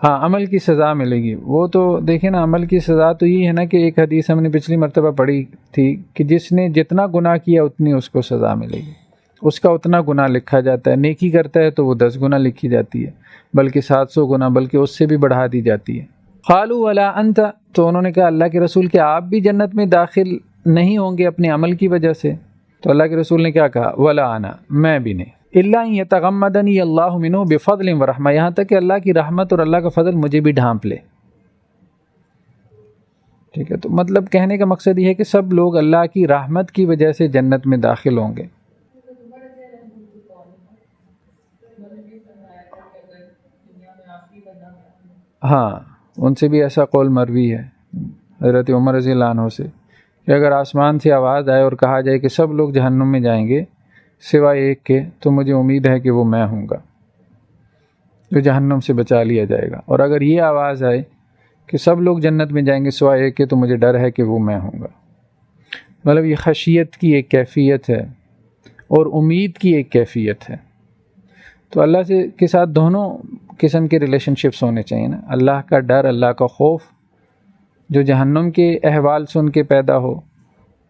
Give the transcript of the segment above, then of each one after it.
ہاں عمل کی سزا ملے گی، وہ تو دیکھیں نا، عمل کی سزا تو یہ ہے نا کہ ایک حدیث ہم نے پچھلی مرتبہ پڑھی تھی کہ جس نے جتنا گناہ کیا اتنی اس کو سزا ملے گی، اس کا اتنا گناہ لکھا جاتا ہے، نیکی کرتا ہے تو وہ 10 گنا لکھی جاتی ہے، بلکہ 700 گنا، بلکہ اس سے بھی بڑھا دی جاتی ہے۔ قالوا ولا انت، تو انہوں نے کہا اللہ کے رسول کہ آپ بھی جنت میں داخل نہیں ہوں گے اپنے عمل کی وجہ سے؟ تو اللہ کے رسول نے کیا کہا؟ ولا انا، میں بھی نہیں، الا ان یتغمدنی اللہ منہ بفضل ورحمہ، یہاں تک کہ اللہ کی رحمت اور اللہ کا فضل مجھے بھی ڈھانپ لے۔ ٹھیک ہے، تو مطلب کہنے کا مقصد یہ ہے کہ سب لوگ اللہ کی رحمت کی وجہ سے جنت میں داخل ہوں گے۔ ہاں ان سے بھی ایسا قول مروی ہے حضرت عمر رضی اللہ عنہ سے کہ اگر آسمان سے آواز آئے اور کہا جائے کہ سب لوگ جہنم میں جائیں گے سوائے ایک کے، تو مجھے امید ہے کہ وہ میں ہوں گا جو جہنم سے بچا لیا جائے گا، اور اگر یہ آواز آئے کہ سب لوگ جنت میں جائیں گے سوائے ایک کے، تو مجھے ڈر ہے کہ وہ میں ہوں گا۔ مطلب یہ خشیت کی ایک کیفیت ہے اور امید کی ایک کیفیت ہے۔ تو اللہ سے کے ساتھ دونوں قسم کے ریلیشن شپس ہونے چاہیے نا، اللہ کا ڈر، اللہ کا خوف جو جہنم کے احوال سن کے پیدا ہو،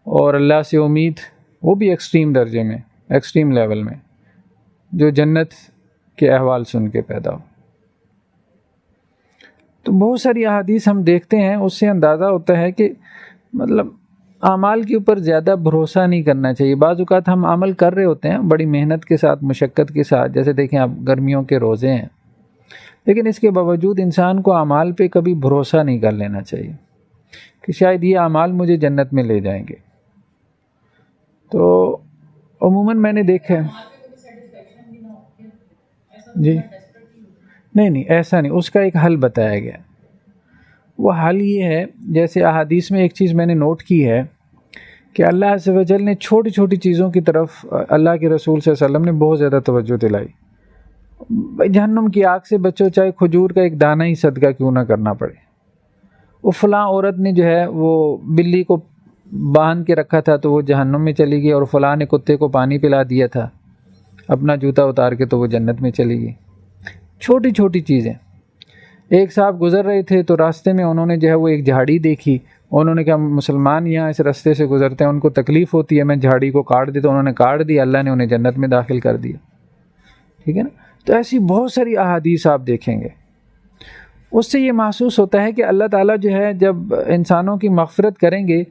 اور اللہ سے امید وہ بھی ایکسٹریم درجے میں، ایکسٹریم لیول میں، جو جنت کے احوال سن کے پیدا ہو۔ تو بہت ساری احادیث ہم دیکھتے ہیں، اس سے اندازہ ہوتا ہے کہ مطلب اعمال کے اوپر زیادہ بھروسہ نہیں کرنا چاہیے۔ بعض اوقات ہم عمل کر رہے ہوتے ہیں بڑی محنت کے ساتھ، مشقت کے ساتھ، جیسے دیکھیں آپ گرمیوں کے روزے ہیں، لیکن اس کے باوجود انسان کو اعمال پہ کبھی بھروسہ نہیں کر لینا چاہیے کہ شاید یہ اعمال مجھے جنت میں لے جائیں گے۔ تو عموماً میں نے دیکھا ہے جی، نہیں ایسا نہیں، اس کا ایک حل بتایا گیا۔ وہ حل یہ ہے، جیسے احادیث میں ایک چیز میں نے نوٹ کی ہے کہ اللہ عز و جل نے چھوٹی چھوٹی چیزوں کی طرف اللہ کے رسول صلی اللہ علیہ وسلم نے بہت زیادہ توجہ دلائی۔ جہنم کی آگ سے بچو، چاہے کھجور کا ایک دانہ ہی صدقہ کیوں نہ کرنا پڑے۔ وہ فلاں عورت نے جو ہے وہ بلی کو باندھ کے رکھا تھا تو وہ جہنم میں چلی گئی، اور فلاں نے کتے کو پانی پلا دیا تھا اپنا جوتا اتار کے تو وہ جنت میں چلی گئی۔ چھوٹی چھوٹی چیزیں۔ ایک صاحب گزر رہے تھے تو راستے میں انہوں نے جو ہے وہ ایک جھاڑی دیکھی، انہوں نے کہا مسلمان یہاں اس راستے سے گزرتے ہیں، ان کو تکلیف ہوتی ہے، میں جھاڑی کو کاٹ دیتا ہوں، انہوں نے کاٹ دی، اللہ نے انہیں جنت میں داخل کر دیا۔ ٹھیک ہے نا، تو ایسی بہت ساری احادیث آپ دیکھیں گے، اس سے یہ محسوس ہوتا ہے کہ اللہ تعالیٰ جو ہے جب انسانوں کی مغفرت کریں گے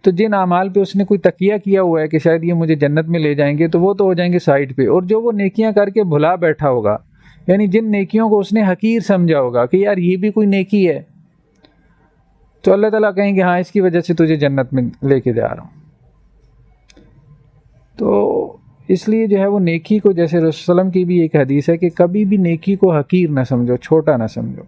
تو جن اعمال پہ اس نے کوئی تقیہ کیا ہوا ہے کہ شاید یہ مجھے جنت میں لے جائیں گے، تو وہ تو ہو جائیں گے سائڈ پہ، اور جو وہ نیکیاں کر کے بھلا بیٹھا ہوگا، یعنی جن نیکیوں کو اس نے حقیر سمجھا ہوگا کہ یار یہ بھی کوئی نیکی ہے، تو اللہ تعالیٰ کہیں گے ہاں اس کی وجہ سے تجھے جنت میں لے کے جا رہا ہوں۔ تو اس لیے جو ہے وہ نیکی کو، جیسے رسول صلی اللہ علیہ وسلم کی بھی ایک حدیث ہے کہ کبھی بھی نیکی کو حقیر نہ سمجھو، چھوٹا نہ سمجھو،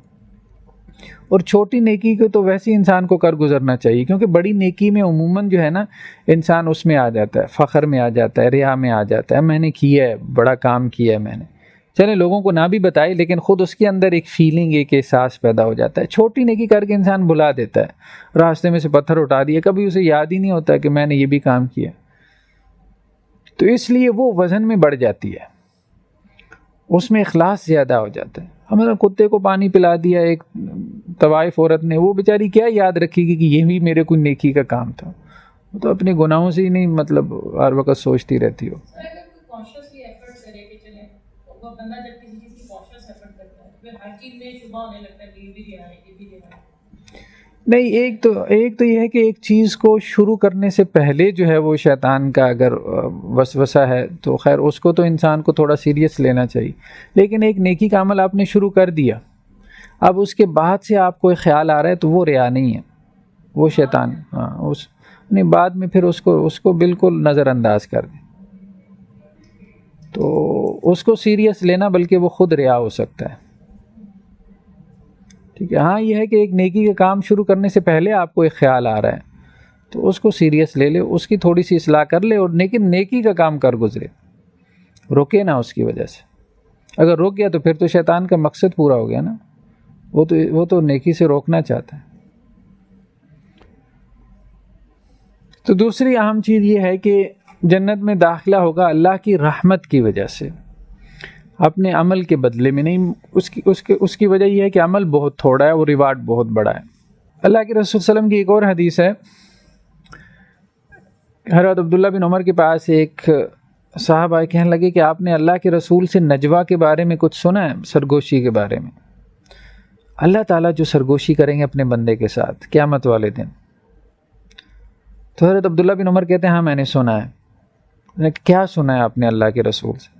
اور چھوٹی نیکی کو تو ویسے انسان کو کر گزرنا چاہیے، کیونکہ بڑی نیکی میں عموماً جو ہے نا انسان اس میں آ جاتا ہے، فخر میں آ جاتا ہے، ریا میں آ جاتا ہے، میں نے کیا ہے، بڑا کام کیا ہے میں نے، چلے لوگوں کو نہ بھی بتائے لیکن خود اس کے اندر ایک فیلنگ، ایک احساس پیدا ہو جاتا ہے۔ چھوٹی نیکی کر کے انسان بھلا دیتا ہے، راستے میں سے پتھر اٹھا دیا، کبھی اسے یاد ہی نہیں ہوتا کہ میں نے یہ بھی کام کیا، تو اس لیے وہ وزن میں بڑھ جاتی ہے، اس میں اخلاص زیادہ ہو جاتا ہے۔ ہمیں کتے کو پانی پلا دیا ایک طوائف عورت نے، وہ بیچاری کیا یاد رکھے گی کہ یہ بھی میرے کوئی نیکی کا کام تھا، وہ تو اپنے گناہوں سے ہی نہیں مطلب ہر وقت سوچتی رہتی ہو۔ نہیں، ایک تو یہ ہے کہ ایک چیز کو شروع کرنے سے پہلے جو ہے وہ شیطان کا اگر وسوسہ ہے تو خیر اس کو تو انسان کو تھوڑا سیریس لینا چاہیے، لیکن ایک نیکی کا عمل آپ نے شروع کر دیا، اب اس کے بعد سے آپ کو ایک خیال آ رہا ہے تو وہ ریا نہیں ہے، وہ شیطان، ہاں اس نہیں، بعد میں پھر اس کو بالکل نظر انداز کر دیں، تو اس کو سیریس لینا بلکہ وہ خود ریا ہو سکتا ہے۔ ٹھیک ہے، ہاں یہ ہے کہ ایک نیکی کا کام شروع کرنے سے پہلے آپ کو ایک خیال آ رہا ہے تو اس کو سیریس لے لے، اس کی تھوڑی سی اصلاح کر لے، اور لیکن نیکی کا کام کر گزرے، رکے نہ اس کی وجہ سے۔ اگر رک گیا تو پھر تو شیطان کا مقصد پورا ہو گیا نا، وہ تو نیکی سے روکنا چاہتا ہے۔ تو دوسری اہم چیز یہ ہے کہ جنت میں داخلہ ہوگا اللہ کی رحمت کی وجہ سے۔ اپنے عمل کے بدلے میں نہیں، اس کی وجہ یہ ہے کہ عمل بہت تھوڑا ہے اور ریوارڈ بہت بڑا ہے۔ اللہ کے رسول صلی اللہ علیہ وسلم کی ایک اور حدیث ہے، حضرت عبداللہ بن عمر کے پاس ایک صاحب آئے، کہنے لگے کہ آپ نے اللہ کے رسول سے نجوہ کے بارے میں کچھ سنا ہے، سرگوشی کے بارے میں؟ اللہ تعالیٰ جو سرگوشی کریں گے اپنے بندے کے ساتھ قیامت والے دن۔ تو حضرت عبداللہ بن عمر کہتے ہیں ہاں میں نے سنا ہے۔ کیا سنا ہے آپ نے اللہ کے رسول سے؟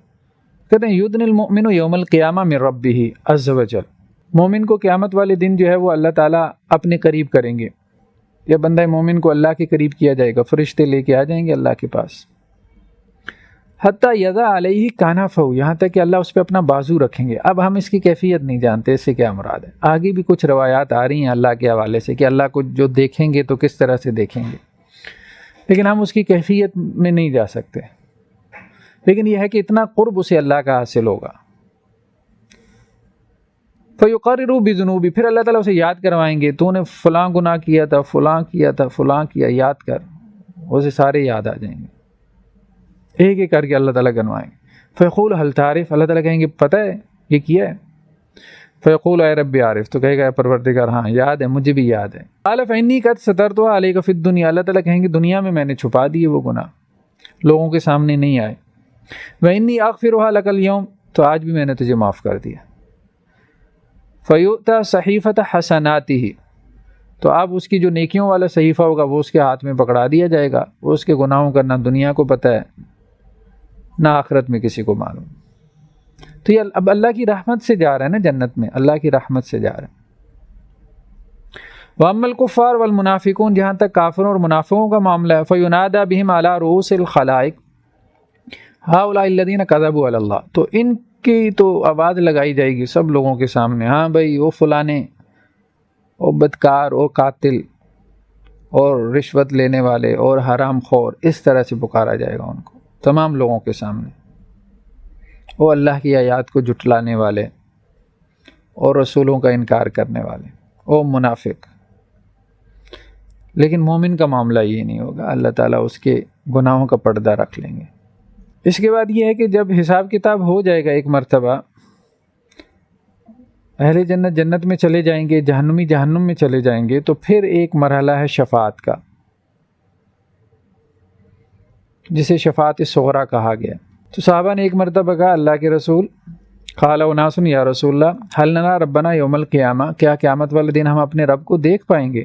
کہتے ہیں یدن المؤمن یوم القیامہ من ربہ عز وجل، مومن کو قیامت والے دن جو ہے وہ اللہ تعالیٰ اپنے قریب کریں گے، یا بندہ مومن کو اللہ کے قریب کیا جائے گا، فرشتے لے کے آ جائیں گے اللہ کے پاس، حتیٰ یضع علیہ کانفہ، یہاں تک کہ اللہ اس پہ اپنا بازو رکھیں گے۔ اب ہم اس کی کیفیت نہیں جانتے، اس سے کیا مراد ہے۔ آگے بھی کچھ روایات آ رہی ہیں اللہ کے حوالے سے کہ اللہ کو جو دیکھیں گے تو کس طرح سے دیکھیں گے، لیکن ہم اس کی کیفیت میں نہیں جا سکتے، لیکن یہ ہے کہ اتنا قرب اسے اللہ کا حاصل ہوگا۔ فَيُقَرِّرُ بِذُنُوبِ، پھر اللہ تعالیٰ اسے یاد کروائیں گے، تو نے فلاں گناہ کیا تھا، فلاں کیا تھا، فلاں کیا، یاد کر، اسے سارے یاد آ جائیں گے، ایک ایک کر کے اللہ تعالیٰ گنوائیں گے۔ فَيَقُولُ هَلْ تَعْرِفُ، اللہ تعالیٰ کہیں گے پتہ ہے یہ کیا ہے؟ فَيَقُولُ اے رب عارف، تو کہے گا اے پروردگار ہاں یاد ہے، مجھے بھی یاد ہے۔ قَالَ فَإِنِّي قَدْ سَتَرْتُهَا عَلَيْكَ فِي الدُّنْيَا، اللہ تعالیٰ کہیں گے دنیا میں نے چھپا دیے وہ گناہ، لوگوں کے سامنے نہیں آئے۔ وَإِنِّي أَغْفِرُهَا لَكَ الْيَوْمَ، تو آج بھی میں نے تجھے معاف کر دیا۔ فَيُؤْتَى صَحِيفَةَ حَسَنَاتِهِ، تو اب اس کی جو نیکیوں والا صحیفہ ہوگا وہ اس کے ہاتھ میں پکڑا دیا جائے گا، وہ اس کے گناہوں کا نہ دنیا کو پتہ ہے نہ آخرت میں کسی کو معلوم۔ تو یہ اب اللہ کی رحمت سے جا رہا ہے نا جنت میں، اللہ کی رحمت سے جا رہا ہے۔ وَأَمَّا الْكُفَّارُ وَالْمُنَافِقُونَ، جہاں تک کافروں اور منافقوں کا معاملہ ہے، فَيُنَادَى بِهِمْ عَلَى رُؤُوسِ الْخَلَائِقِ هَؤُلَاءِ الَّذِينَ كَذَبُوا عَلَى اللَّهِ، تو ان کی تو آواز لگائی جائے گی سب لوگوں کے سامنے، ہاں بھائی وہ فلانے، وہ بدکار، اور قاتل، اور رشوت لینے والے، اور حرام خور، اس طرح سے پکارا جائے گا ان کو تمام لوگوں کے سامنے۔ وہ اللہ کی آیات کو جھٹلانے والے اور رسولوں کا انکار کرنے والے، وہ منافق۔ لیکن مومن کا معاملہ یہ نہیں ہوگا، اللہ تعالیٰ اس کے گناہوں کا پردہ رکھ لیں گے۔ اس کے بعد یہ ہے کہ جب حساب کتاب ہو جائے گا ایک مرتبہ، اہل جنت جنت میں چلے جائیں گے، جہنمی جہنم میں چلے جائیں گے، تو پھر ایک مرحلہ ہے شفاعت کا، جسے شفاعت صغریٰ کہا گیا۔ تو صحابہ نے ایک مرتبہ کہا اللہ کے رسول، قال اناس یا رسول اللہ هل نرى ربنا یوم القیامہ، کیا قیامت والے دن ہم اپنے رب کو دیکھ پائیں گے؟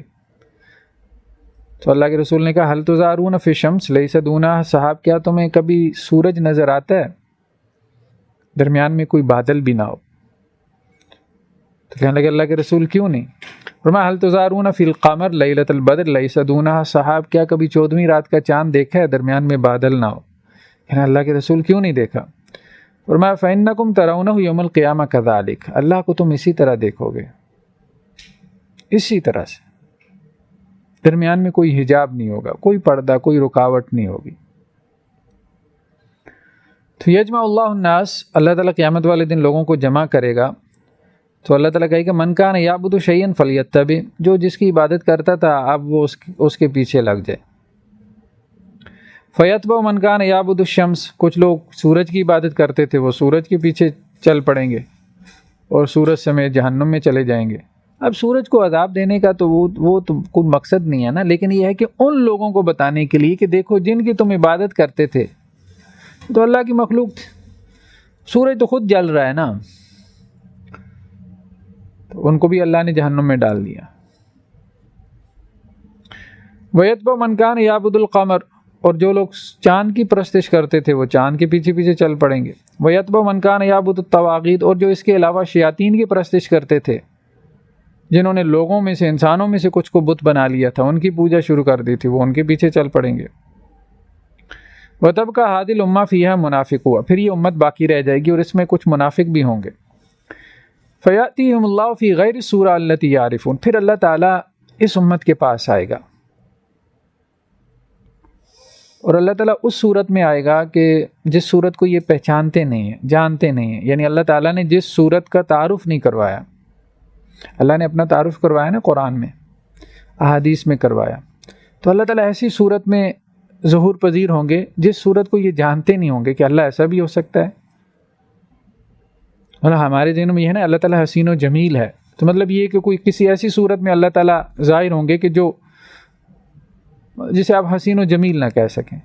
تو اللہ کے رسول نے کہا هل تزارون فی الشمس لیس دونها، صحاب کیا تمہیں کبھی سورج نظر آتا ہے درمیان میں کوئی بادل بھی نہ ہو؟ تو کہنے لگے اللہ کے رسول کیوں نہیں؟ فرمایا هل تزارون فی القمر لیلۃ البدر لیس دونها، صحاب کیا کبھی 14ویں رات کا چاند دیکھا ہے درمیان میں بادل نہ ہو؟ کہنے اللہ کے رسول کیوں نہیں دیکھا؟ فرمایا فإنکم ترونہ یوم القیامہ کذالک، اللہ کو تم اسی طرح دیکھو گے، اسی طرح سے، درمیان میں کوئی حجاب نہیں ہوگا، کوئی پردہ، کوئی رکاوٹ نہیں ہوگی۔ تو یجمع اللہ الناس، اللہ تعالیٰ قیامت والے دن لوگوں کو جمع کرے گا، تو اللہ تعالیٰ کہے گا من کان یعبد شیئا فلیتبع، جو جس کی عبادت کرتا تھا اب وہ اس کے پیچھے لگ جائے۔ فیتبع من کان یعبد الشمس، کچھ لوگ سورج کی عبادت کرتے تھے وہ سورج کے پیچھے چل پڑیں گے اور سورج سمیت جہنم میں چلے جائیں گے۔ اب سورج کو عذاب دینے کا تو وہ تو کوئی مقصد نہیں ہے نا، لیکن یہ ہے کہ ان لوگوں کو بتانے کے لیے کہ دیکھو جن کی تم عبادت کرتے تھے تو اللہ کی مخلوق تھی، سورج تو خود جل رہا ہے نا، تو ان کو بھی اللہ نے جہنم میں ڈال دیا۔ وَيَتْبَعُ مَنْ كَانَ يَعْبُدُ الْقَمَرَ، اور جو لوگ چاند کی پرستش کرتے تھے وہ چاند کے پیچھے پیچھے چل پڑیں گے۔ وَيَتْبَعُ مَنْ كَانَ يَعْبُدُ الطَّوَاغِيتَ، اور جو اس کے علاوہ شیاطین کی پرستش کرتے تھے، جنہوں نے لوگوں میں سے، انسانوں میں سے کچھ کو بت بنا لیا تھا، ان کی پوجا شروع کر دی تھی، وہ ان کے پیچھے چل پڑیں گے۔ وَتَبْقَى هَذِهِ الْأُمَّةُ فِيهَا مُنَافِقُونَ، پھر یہ امت باقی رہ جائے گی اور اس میں کچھ منافق بھی ہوں گے۔ فَيَأْتِيهِمُ اللَّهُ فِي غَيْرِ الصُّورَةِ الَّتِي يَعْرِفُونَ، پھر اللہ تعالیٰ اس امت کے پاس آئے گا اور اللہ تعالیٰ اس صورت میں آئے گا کہ جس صورت کو یہ پہچانتے نہیں ہیں، جانتے نہیں ہیں، یعنی اللہ تعالیٰ نے جس صورت کا تعارف نہیں کروایا، اللہ نے اپنا تعارف کروایا نا قرآن میں، احادیث میں کروایا، تو اللہ تعالیٰ ایسی صورت میں ظہور پذیر ہوں گے جس صورت کو یہ جانتے نہیں ہوں گے کہ اللہ ایسا بھی ہو سکتا ہے۔ مطلب ہمارے ذہنوں میں یہ ہے نا اللہ تعالیٰ حسین و جمیل ہے، تو مطلب یہ کہ کوئی کسی ایسی صورت میں اللہ تعالیٰ ظاہر ہوں گے کہ جو جسے آپ حسین و جمیل نہ کہہ سکیں.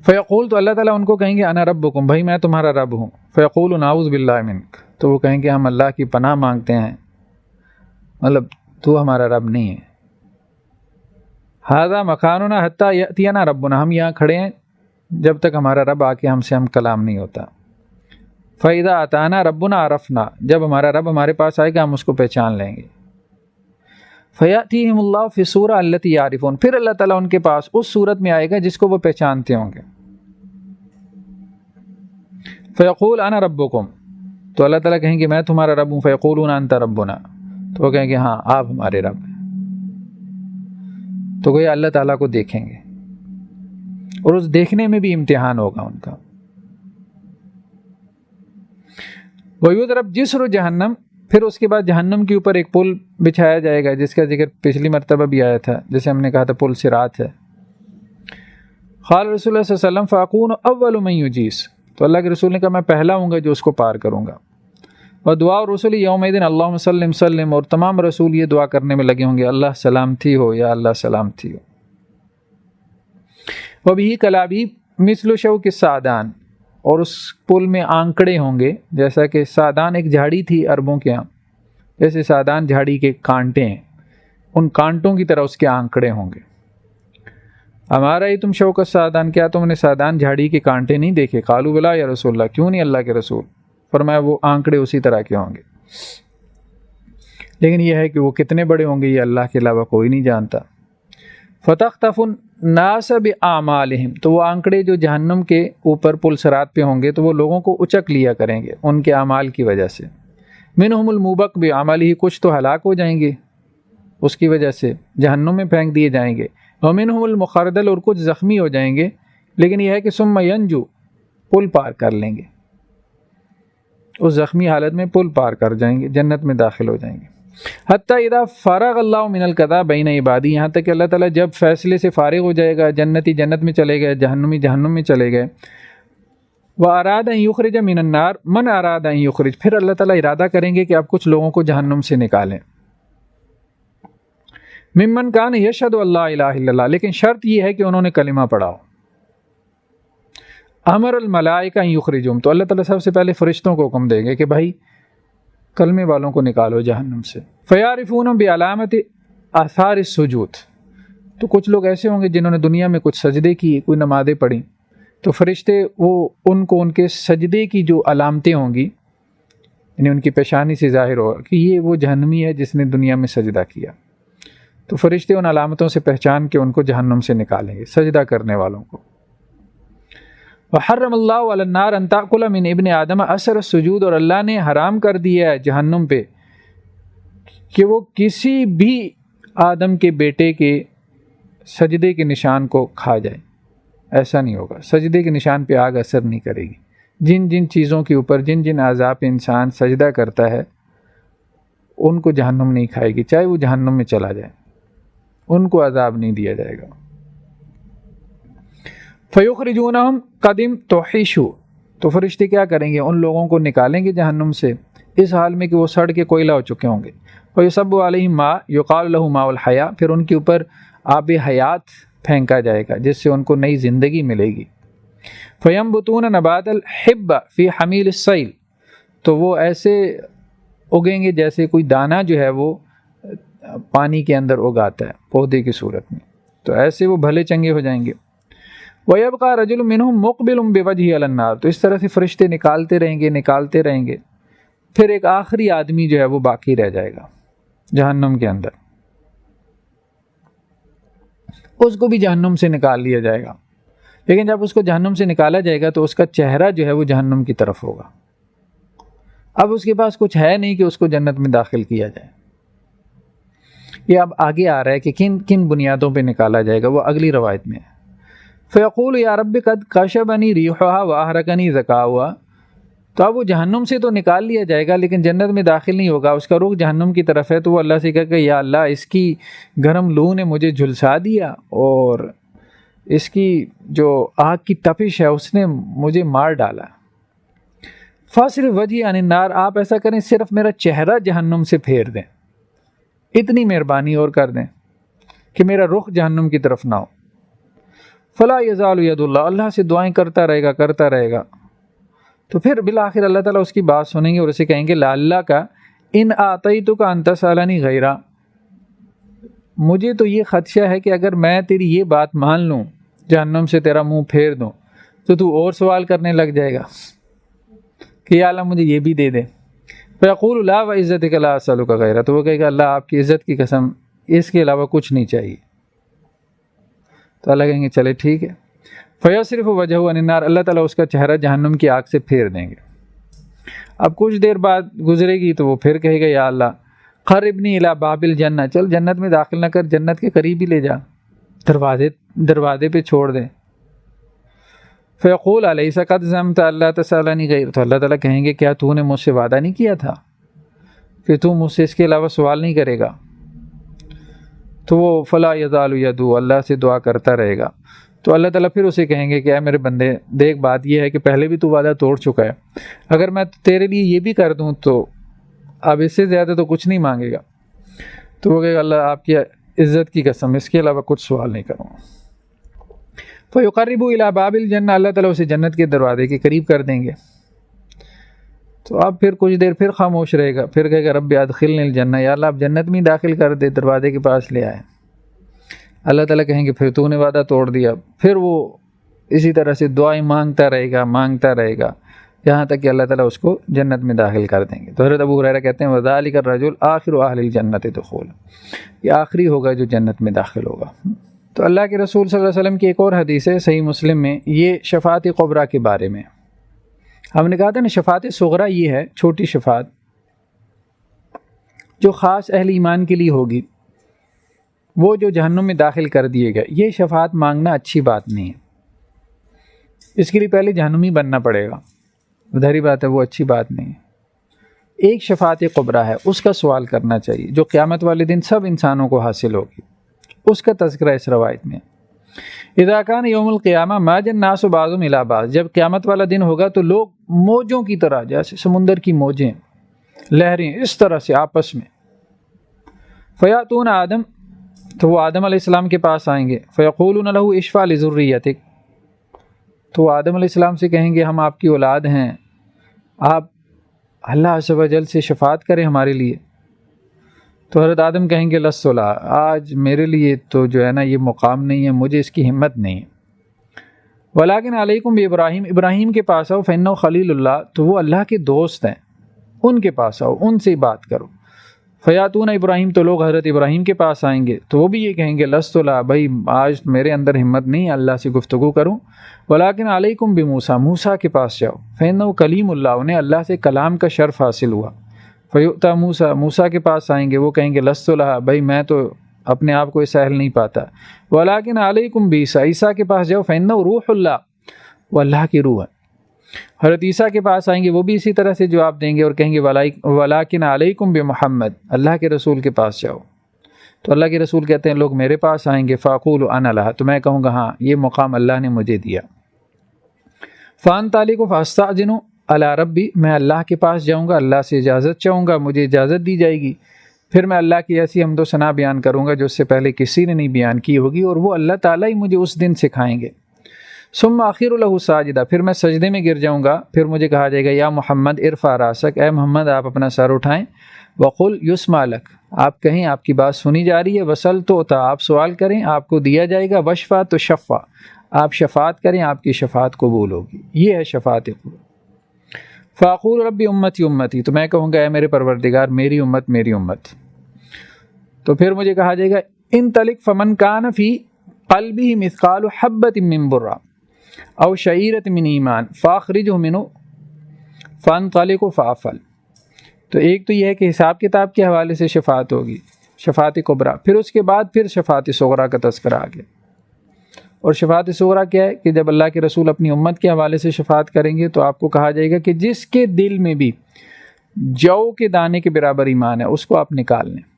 فیقول، تو اللہ تعالیٰ ان کو کہیں گے انا ربکم، بھائی میں تمہارا رب ہوں. فیقول نعوذ باللہ منک، تو وہ کہیں گے ہم اللہ کی پناہ مانگتے ہیں، مطلب تو ہمارا رب نہیں ہے. ھذا مکاننا حتی یأتینا ربنا، ہم یہاں کھڑے ہیں جب تک ہمارا رب آ کے ہم کلام نہیں ہوتا. فاذا اتانا ربنا عرفنا، جب ہمارا رب ہمارے پاس آئے گا ہم اس کو پہچان لیں گے. فیاتیہم اللہ فی الصورۃ التی یعرفون، پھر اللہ تعالیٰ ان کے پاس اس صورت میں آئے گا جس کو وہ پہچانتے ہوں گے. فیقول انا ربکم، تو اللہ تعالیٰ کہیں گے میں تمہارا رب ہوں. فیقولون انت ربنا، تو وہ کہیں گے ہاں آپ ہمارے رب ہیں. تو گویا اللہ تعالیٰ کو دیکھیں گے، اور اس دیکھنے میں بھی امتحان ہوگا ان کا. وَيُضْرَبْ جِسْرُ جہنم، پھر اس کے بعد جہنم کے اوپر ایک پل بچھایا جائے گا جس کا ذکر پچھلی مرتبہ بھی آیا تھا، جیسے ہم نے کہا تھا پل صراط ہے. قال رسول اللہ صلی اللہ علیہ وسلم فَأَكُونُ أَوَّلُ مَن يُجِيزُ، تو اللہ کے رسول نے کہا میں پہلا ہوں گا جو اس کو پار کروں گا. وَدُعَاءُ الرُّسُلِ يَوْمَئِذٍ اللہم سلم سلم، اور تمام رسول یہ دعا کرنے میں لگے ہوں گے اللہ سلامتی ہو یا اللہ سلامتی ہو. وَبِهِ كَلَابِيبُ مِثْلُ شَوْكِ السَّعْدَانِ، اور اس پل میں آنکڑے ہوں گے جیسا کہ سعدان ایک جھاڑی تھی عربوں کے ہاں، جیسے سعدان جھاڑی کے کانٹے ہیں، ان کانٹوں کی طرح اس کے آنکڑے ہوں گے. ہمارا ہی تم شوق السعدان، کیا تم نے سعدان جھاڑی کے کانٹے نہیں دیکھے؟ قالوا بلا یا رسول اللہ، کیوں نہیں اللہ کے رسول؟ فرمایا وہ آنکڑے اسی طرح کے ہوں گے، لیکن یہ ہے کہ وہ کتنے بڑے ہوں گے یہ اللہ کے علاوہ کوئی نہیں جانتا. فتخطف الناس باعمالہم، تو وہ آنکڑے جو جہنم کے اوپر پل صراط پہ ہوں گے تو وہ لوگوں کو اچک لیا کریں گے ان کے اعمال کی وجہ سے. منہم الموبق بعملہ، کچھ تو ہلاک ہو جائیں گے اس کی وجہ سے، جہنم میں پھینک دیے جائیں گے. ومنہم المخردل، اور کچھ زخمی ہو جائیں گے، لیکن یہ ہے کہ ثم ینجو، پل پار کر لیں گے، اس زخمی حالت میں پل پار کر جائیں گے، جنت میں داخل ہو جائیں گے. حتیٰ اذا فرغ اللہ من القضاء بین عبادی، یہاں تک کہ اللہ تعالیٰ جب فیصلے سے فارغ ہو جائے گا، جنتی جنت میں چلے گئے، جہنمی جہنم میں چلے گئے. واراد ان یخرج من النار من اراد ان یخرج، پھر اللہ تعالیٰ ارادہ کریں گے کہ آپ کچھ لوگوں کو جہنم سے نکالیں. ممن کان یشہد اللہ الہ الا اللہ، لیکن شرط یہ ہے کہ انہوں نے کلمہ پڑھا ہو. امر الملائکہ ان یخرجہم، تو اللہ تعالیٰ سب سے پہلے فرشتوں کو حکم دیں گے کہ بھائی کلمے والوں کو نکالو جہنم سے. فیعرفون بعلامت آثار السجود، تو کچھ لوگ ایسے ہوں گے جنہوں نے دنیا میں کچھ سجدے کیے، کوئی نمازیں پڑھی، تو فرشتے وہ ان کو ان کے سجدے کی جو علامتیں ہوں گی، یعنی ان کی پیشانی سے ظاہر ہوگا کہ یہ وہ جہنمی ہے جس نے دنیا میں سجدہ کیا، تو فرشتے ان علامتوں سے پہچان کے ان کو جہنم سے نکالیں گے، سجدہ کرنے والوں کو. وحرم اللہ علی النار ان تاکل من ابن آدم اثر السجود، اور اللہ نے حرام کر دیا ہے جہنم پہ کہ وہ کسی بھی آدم کے بیٹے کے سجدے کے نشان کو کھا جائے. ایسا نہیں ہوگا، سجدے کے نشان پہ آگ اثر نہیں کرے گی. جن جن چیزوں کے اوپر جن جن اعضاء پہ انسان سجدہ کرتا ہے ان کو جہنم نہیں کھائے گی، چاہے وہ جہنم میں چلا جائے، ان کو عذاب نہیں دیا جائے گا. فیخرجونہم قدم توحیشو، تو فرشتے کیا کریں گے؟ ان لوگوں کو نکالیں گے جہنم سے اس حال میں کہ وہ سڑ کے کوئلہ ہو چکے ہوں گے. ویصب علیہم ماء یقال لہ ماء الحیاء، پھر ان کے اوپر آب حیات پھینکا جائے گا جس سے ان کو نئی زندگی ملے گی. فینبتون نبات الحب فی حمیل السیل، تو وہ ایسے اگیں گے جیسے کوئی دانہ جو ہے وہ پانی کے اندر اگاتا ہے پودے کی صورت میں، تو ایسے وہ بھلے چنگے ہو جائیں گے. وَيَبْقَى رَجُلٌ مِّنْهُمْ مُقْبِلٌ بِوَجْهِهِ عَلَى النَّارِ، تو اس طرح سے فرشتے نکالتے رہیں گے، پھر ایک آخری آدمی جو ہے وہ باقی رہ جائے گا جہنم کے اندر، اس کو بھی جہنم سے نکال لیا جائے گا. لیکن جب اس کو جہنم سے نکالا جائے گا تو اس کا چہرہ جو ہے وہ جہنم کی طرف ہوگا. اب اس کے پاس کچھ ہے نہیں کہ اس کو جنت میں داخل کیا جائے. یہ اب آگے آ رہا ہے کہ کن کن بنیادوں پہ نکالا جائے گا، وہ اگلی روایت میں ہے. فیقول یا رب قد کشبنی ریحھا واحرقنی ذکاؤھا، تو اب وہ جہنم سے تو نکال لیا جائے گا لیکن جنت میں داخل نہیں ہوگا، اس کا رخ جہنم کی طرف ہے. تو وہ اللہ سے کہا کہ یا اللہ اس کی گرم لو نے مجھے جھلسا دیا اور اس کی جو آگ کی تپش ہے اس نے مجھے مار ڈالا. فاصرف وجہی عن النار، آپ ایسا کریں صرف میرا چہرہ جہنم سے پھیر دیں، اتنی مہربانی اور کر دیں کہ میرا رخ جہنم کی طرف نہ ہو۔ فلا یزال ید اللہ، اللہ سے دعائیں کرتا رہے گا۔ تو پھر بالآخر اللہ تعالیٰ اس کی بات سنیں گے اور اسے کہیں گے لعلہ کا ان آتیتک ان تسألنی غیرہ، مجھے تو یہ خدشہ ہے کہ اگر میں تیری یہ بات مان لوں، جہنم سے تیرا منہ پھیر دوں، تو اور سوال کرنے لگ جائے گا کہ یا اللہ مجھے یہ بھی دے دے۔ فیقول لا وعزتک لا اسألک غیرہ، تو وہ کہے گا اللہ آپ کی عزت کی قسم اس کے علاوہ کچھ نہیں چاہیے۔ تو اللہ کہیں گے چلے ٹھیک ہے۔ فیصرف وجہہ عن النار، اللہ تعالیٰ اس کا چہرہ جہنم کی آگ سے پھیر دیں گے۔ اب کچھ دیر بعد گزرے گی تو وہ پھر کہے گا یا اللہ قربنی الی باب الجنہ، چل جنت میں داخل نہ کر، جنت کے قریب ہی لے جا، دروازے پہ چھوڑ دے۔ فیقول الیس قد زعمت اللہ تسألنی غیر، تو اللہ تعالیٰ کہیں گے کیا تو نے مجھ سے وعدہ نہیں کیا تھا کہ تو مجھ سے اس کے علاوہ سوال نہیں کرے گا؟ تو وہ فلا یزال یدعو، اللہ سے دعا کرتا رہے گا۔ تو اللہ تعالیٰ پھر اسے کہیں گے کہ اے میرے بندے دیکھ، بات یہ ہے کہ پہلے بھی تو وعدہ توڑ چکا ہے، اگر میں تیرے لیے یہ بھی کر دوں تو اب اس سے زیادہ تو کچھ نہیں مانگے گا۔ تو وہ کہے گا اللہ آپ کی عزت کی قسم اس کے علاوہ کچھ سوال نہیں کروں گا۔ فیقرب الی باب الجنہ، اللہ تعالیٰ اسے جنت کے دروازے کے قریب کر دیں گے۔ تو اب پھر کچھ دیر پھر خاموش رہے گا، پھر کہے گا رب ادخلنی الجنہ، یا اللہ آپ جنت میں داخل کر دے، دروازے کے پاس لے آئے۔ اللہ تعالیٰ کہیں گے پھر تو نے وعدہ توڑ دیا۔ پھر وہ اسی طرح سے دعائیں مانگتا رہے گا یہاں تک کہ اللہ تعالیٰ اس کو جنت میں داخل کر دیں گے۔ تو حضرت ابو ہریرہ کہتے ہیں وذالک الرجل آخر اہل الجنت دخول، یہ آخری ہوگا جو جنت میں داخل ہوگا۔ تو اللہ کے رسول صلی اللہ علیہ وسلم کی ایک اور حدیث ہے صحیح مسلم میں، یہ شفاعت کبریٰ کے بارے میں۔ ہم نے کہا تھا نا شفاعت صغریٰ یہ ہے چھوٹی شفاعت جو خاص اہل ایمان کے لیے ہوگی، وہ جو جہنم میں داخل کر دیے گئے۔ یہ شفاعت مانگنا اچھی بات نہیں ہے، اس کے لیے پہلے جہنمی بننا پڑے گا، ظاہری بات ہے وہ اچھی بات نہیں ہے۔ ایک شفاعت کبریٰ ہے، اس کا سوال کرنا چاہیے جو قیامت والے دن سب انسانوں کو حاصل ہوگی، اس کا تذکرہ اس روایت میں۔ اذا کان یوم القیامہ ماج الناس بعضهم الی بعض، جب قیامت والا دن ہوگا تو لوگ موجوں کی طرح، جیسے سمندر کی موجیں، لہریں، اس طرح سے آپس میں۔ فیاتون آدم، تو وہ آدم علیہ السلام کے پاس آئیں گے، فیقولون له اشفع لذریتک، تو آدم علیہ السلام سے کہیں گے ہم آپ کی اولاد ہیں، آپ اللہ عز و جل سے شفاعت کریں ہمارے لیے۔ تو حضرت آدم کہیں گے لست لا، آج میرے لیے تو جو ہے نا یہ مقام نہیں ہے، مجھے اس کی ہمت نہیں ہے۔ ولیکن علیکم بابراہیم، ابراہیم کے پاس آؤ، فإنہ خلیل اللہ، تو وہ اللہ کے دوست ہیں، ان کے پاس آؤ، ان سے بات کرو۔ فیاتون ابراہیم، تو لوگ حضرت ابراہیم کے پاس آئیں گے تو وہ بھی یہ کہیں گے لست لا، بھائی آج میرے اندر ہمت نہیں اللہ سے گفتگو کروں۔ ولیکن علیکم بموسیٰ، موسیٰ کے پاس جاؤ، فإنہ کلیم اللہ، انہیں اللہ سے کلام کا شرف حاصل ہوا۔ فیؤتی موسیٰ، موسیٰ کے پاس آئیں گے، وہ کہیں گے لست لا، بھائی میں تو اپنے آپ کو اس اہل نہیں پاتا۔ ولیکن علیکم بعیسیٰ، عیسیٰ کے پاس جاؤ، فإنہ روح اللہ، وہ اللہ کی روح ہے۔ حضرت عیسیٰ کے پاس آئیں گے، وہ بھی اسی طرح سے جواب دیں گے اور کہیں گے ولیکن علیکم بمحمد، اللہ کے رسول کے پاس جاؤ۔ تو اللہ کے رسول کہتے ہیں لوگ میرے پاس آئیں گے، فاقول انا لہا، تو میں کہوں گا ہاں یہ مقام اللہ نے مجھے دیا۔ فانطلق فاستأذن علی ربی، میں اللہ کے پاس جاؤں گا، اللہ سے اجازت چاہوں گا، مجھے اجازت دی جائے گی، پھر میں اللہ کی ایسی حمد و ثنا بیان کروں گا جو اس سے پہلے کسی نے نہیں بیان کی ہوگی، اور وہ اللہ تعالیٰ ہی مجھے اس دن سکھائیں گے۔ ثم آخر له ساجدہ، پھر میں سجدے میں گر جاؤں گا، پھر مجھے کہا جائے گا یا محمد ارفع راسک، اے محمد آپ اپنا سر اٹھائیں، وقل یسمع لک، آپ کہیں آپ کی بات سنی جا رہی ہے، وسل تو آپ سوال کریں آپ کو دیا جائے گا، وشفع تو شفع، آپ شفاعت کریں آپ کی شفاعت قبول ہوگی۔ یہ ہے شفاعت قبول۔ فاقول ربی امتی امتی، تو میں کہوں گا اے میرے پروردگار میری امت میری امت۔ تو پھر مجھے کہا جائے گا انطلق فمن کان فی قلبہ مثقال حبۃ من برہ او شعیرۃ من ایمان فاخرجہ منہ فانطلق فافعل۔ تو ایک تو یہ ہے کہ حساب کتاب کے حوالے سے شفاعت ہوگی، شفاعت کبریٰ، پھر اس کے بعد پھر شفاعت صغریٰ کا تذکرہ آ گیا۔ اور شفاعت صغریٰ کیا ہے کہ جب اللہ کے رسول اپنی امت کے حوالے سے شفاعت کریں گے تو آپ کو کہا جائے گا کہ جس کے دل میں بھی جو کے دانے کے برابر ایمان ہے اس کو آپ نکال لیں۔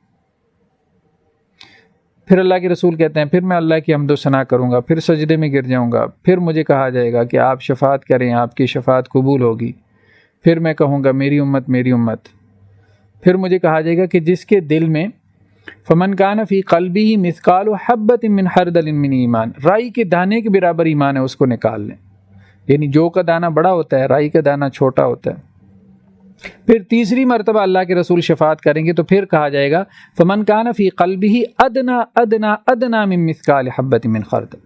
پھر اللہ کے رسول کہتے ہیں پھر میں اللہ کی حمد و ثنا کروں گا، پھر سجدے میں گر جاؤں گا، پھر مجھے کہا جائے گا کہ آپ شفاعت کریں آپ کی شفاعت قبول ہوگی، پھر میں کہوں گا میری امت میری امت. پھر مجھے کہا جائے گا کہ جس کے دل میں فمن کان فی قلبہ مثقال حبۃ من خردل من ایمان، رائی کے دانے کے برابر ایمان ہے، اس کو نکال لیں. یعنی جو کا دانہ بڑا ہوتا ہے، رائی کا دانہ چھوٹا ہوتا ہے. پھر تیسری مرتبہ اللہ کے رسول شفاعت کریں گے تو پھر کہا جائے گا فمن کان فی قلبہ ادنا ادنا ادنا من مثقال حبۃ من خردل،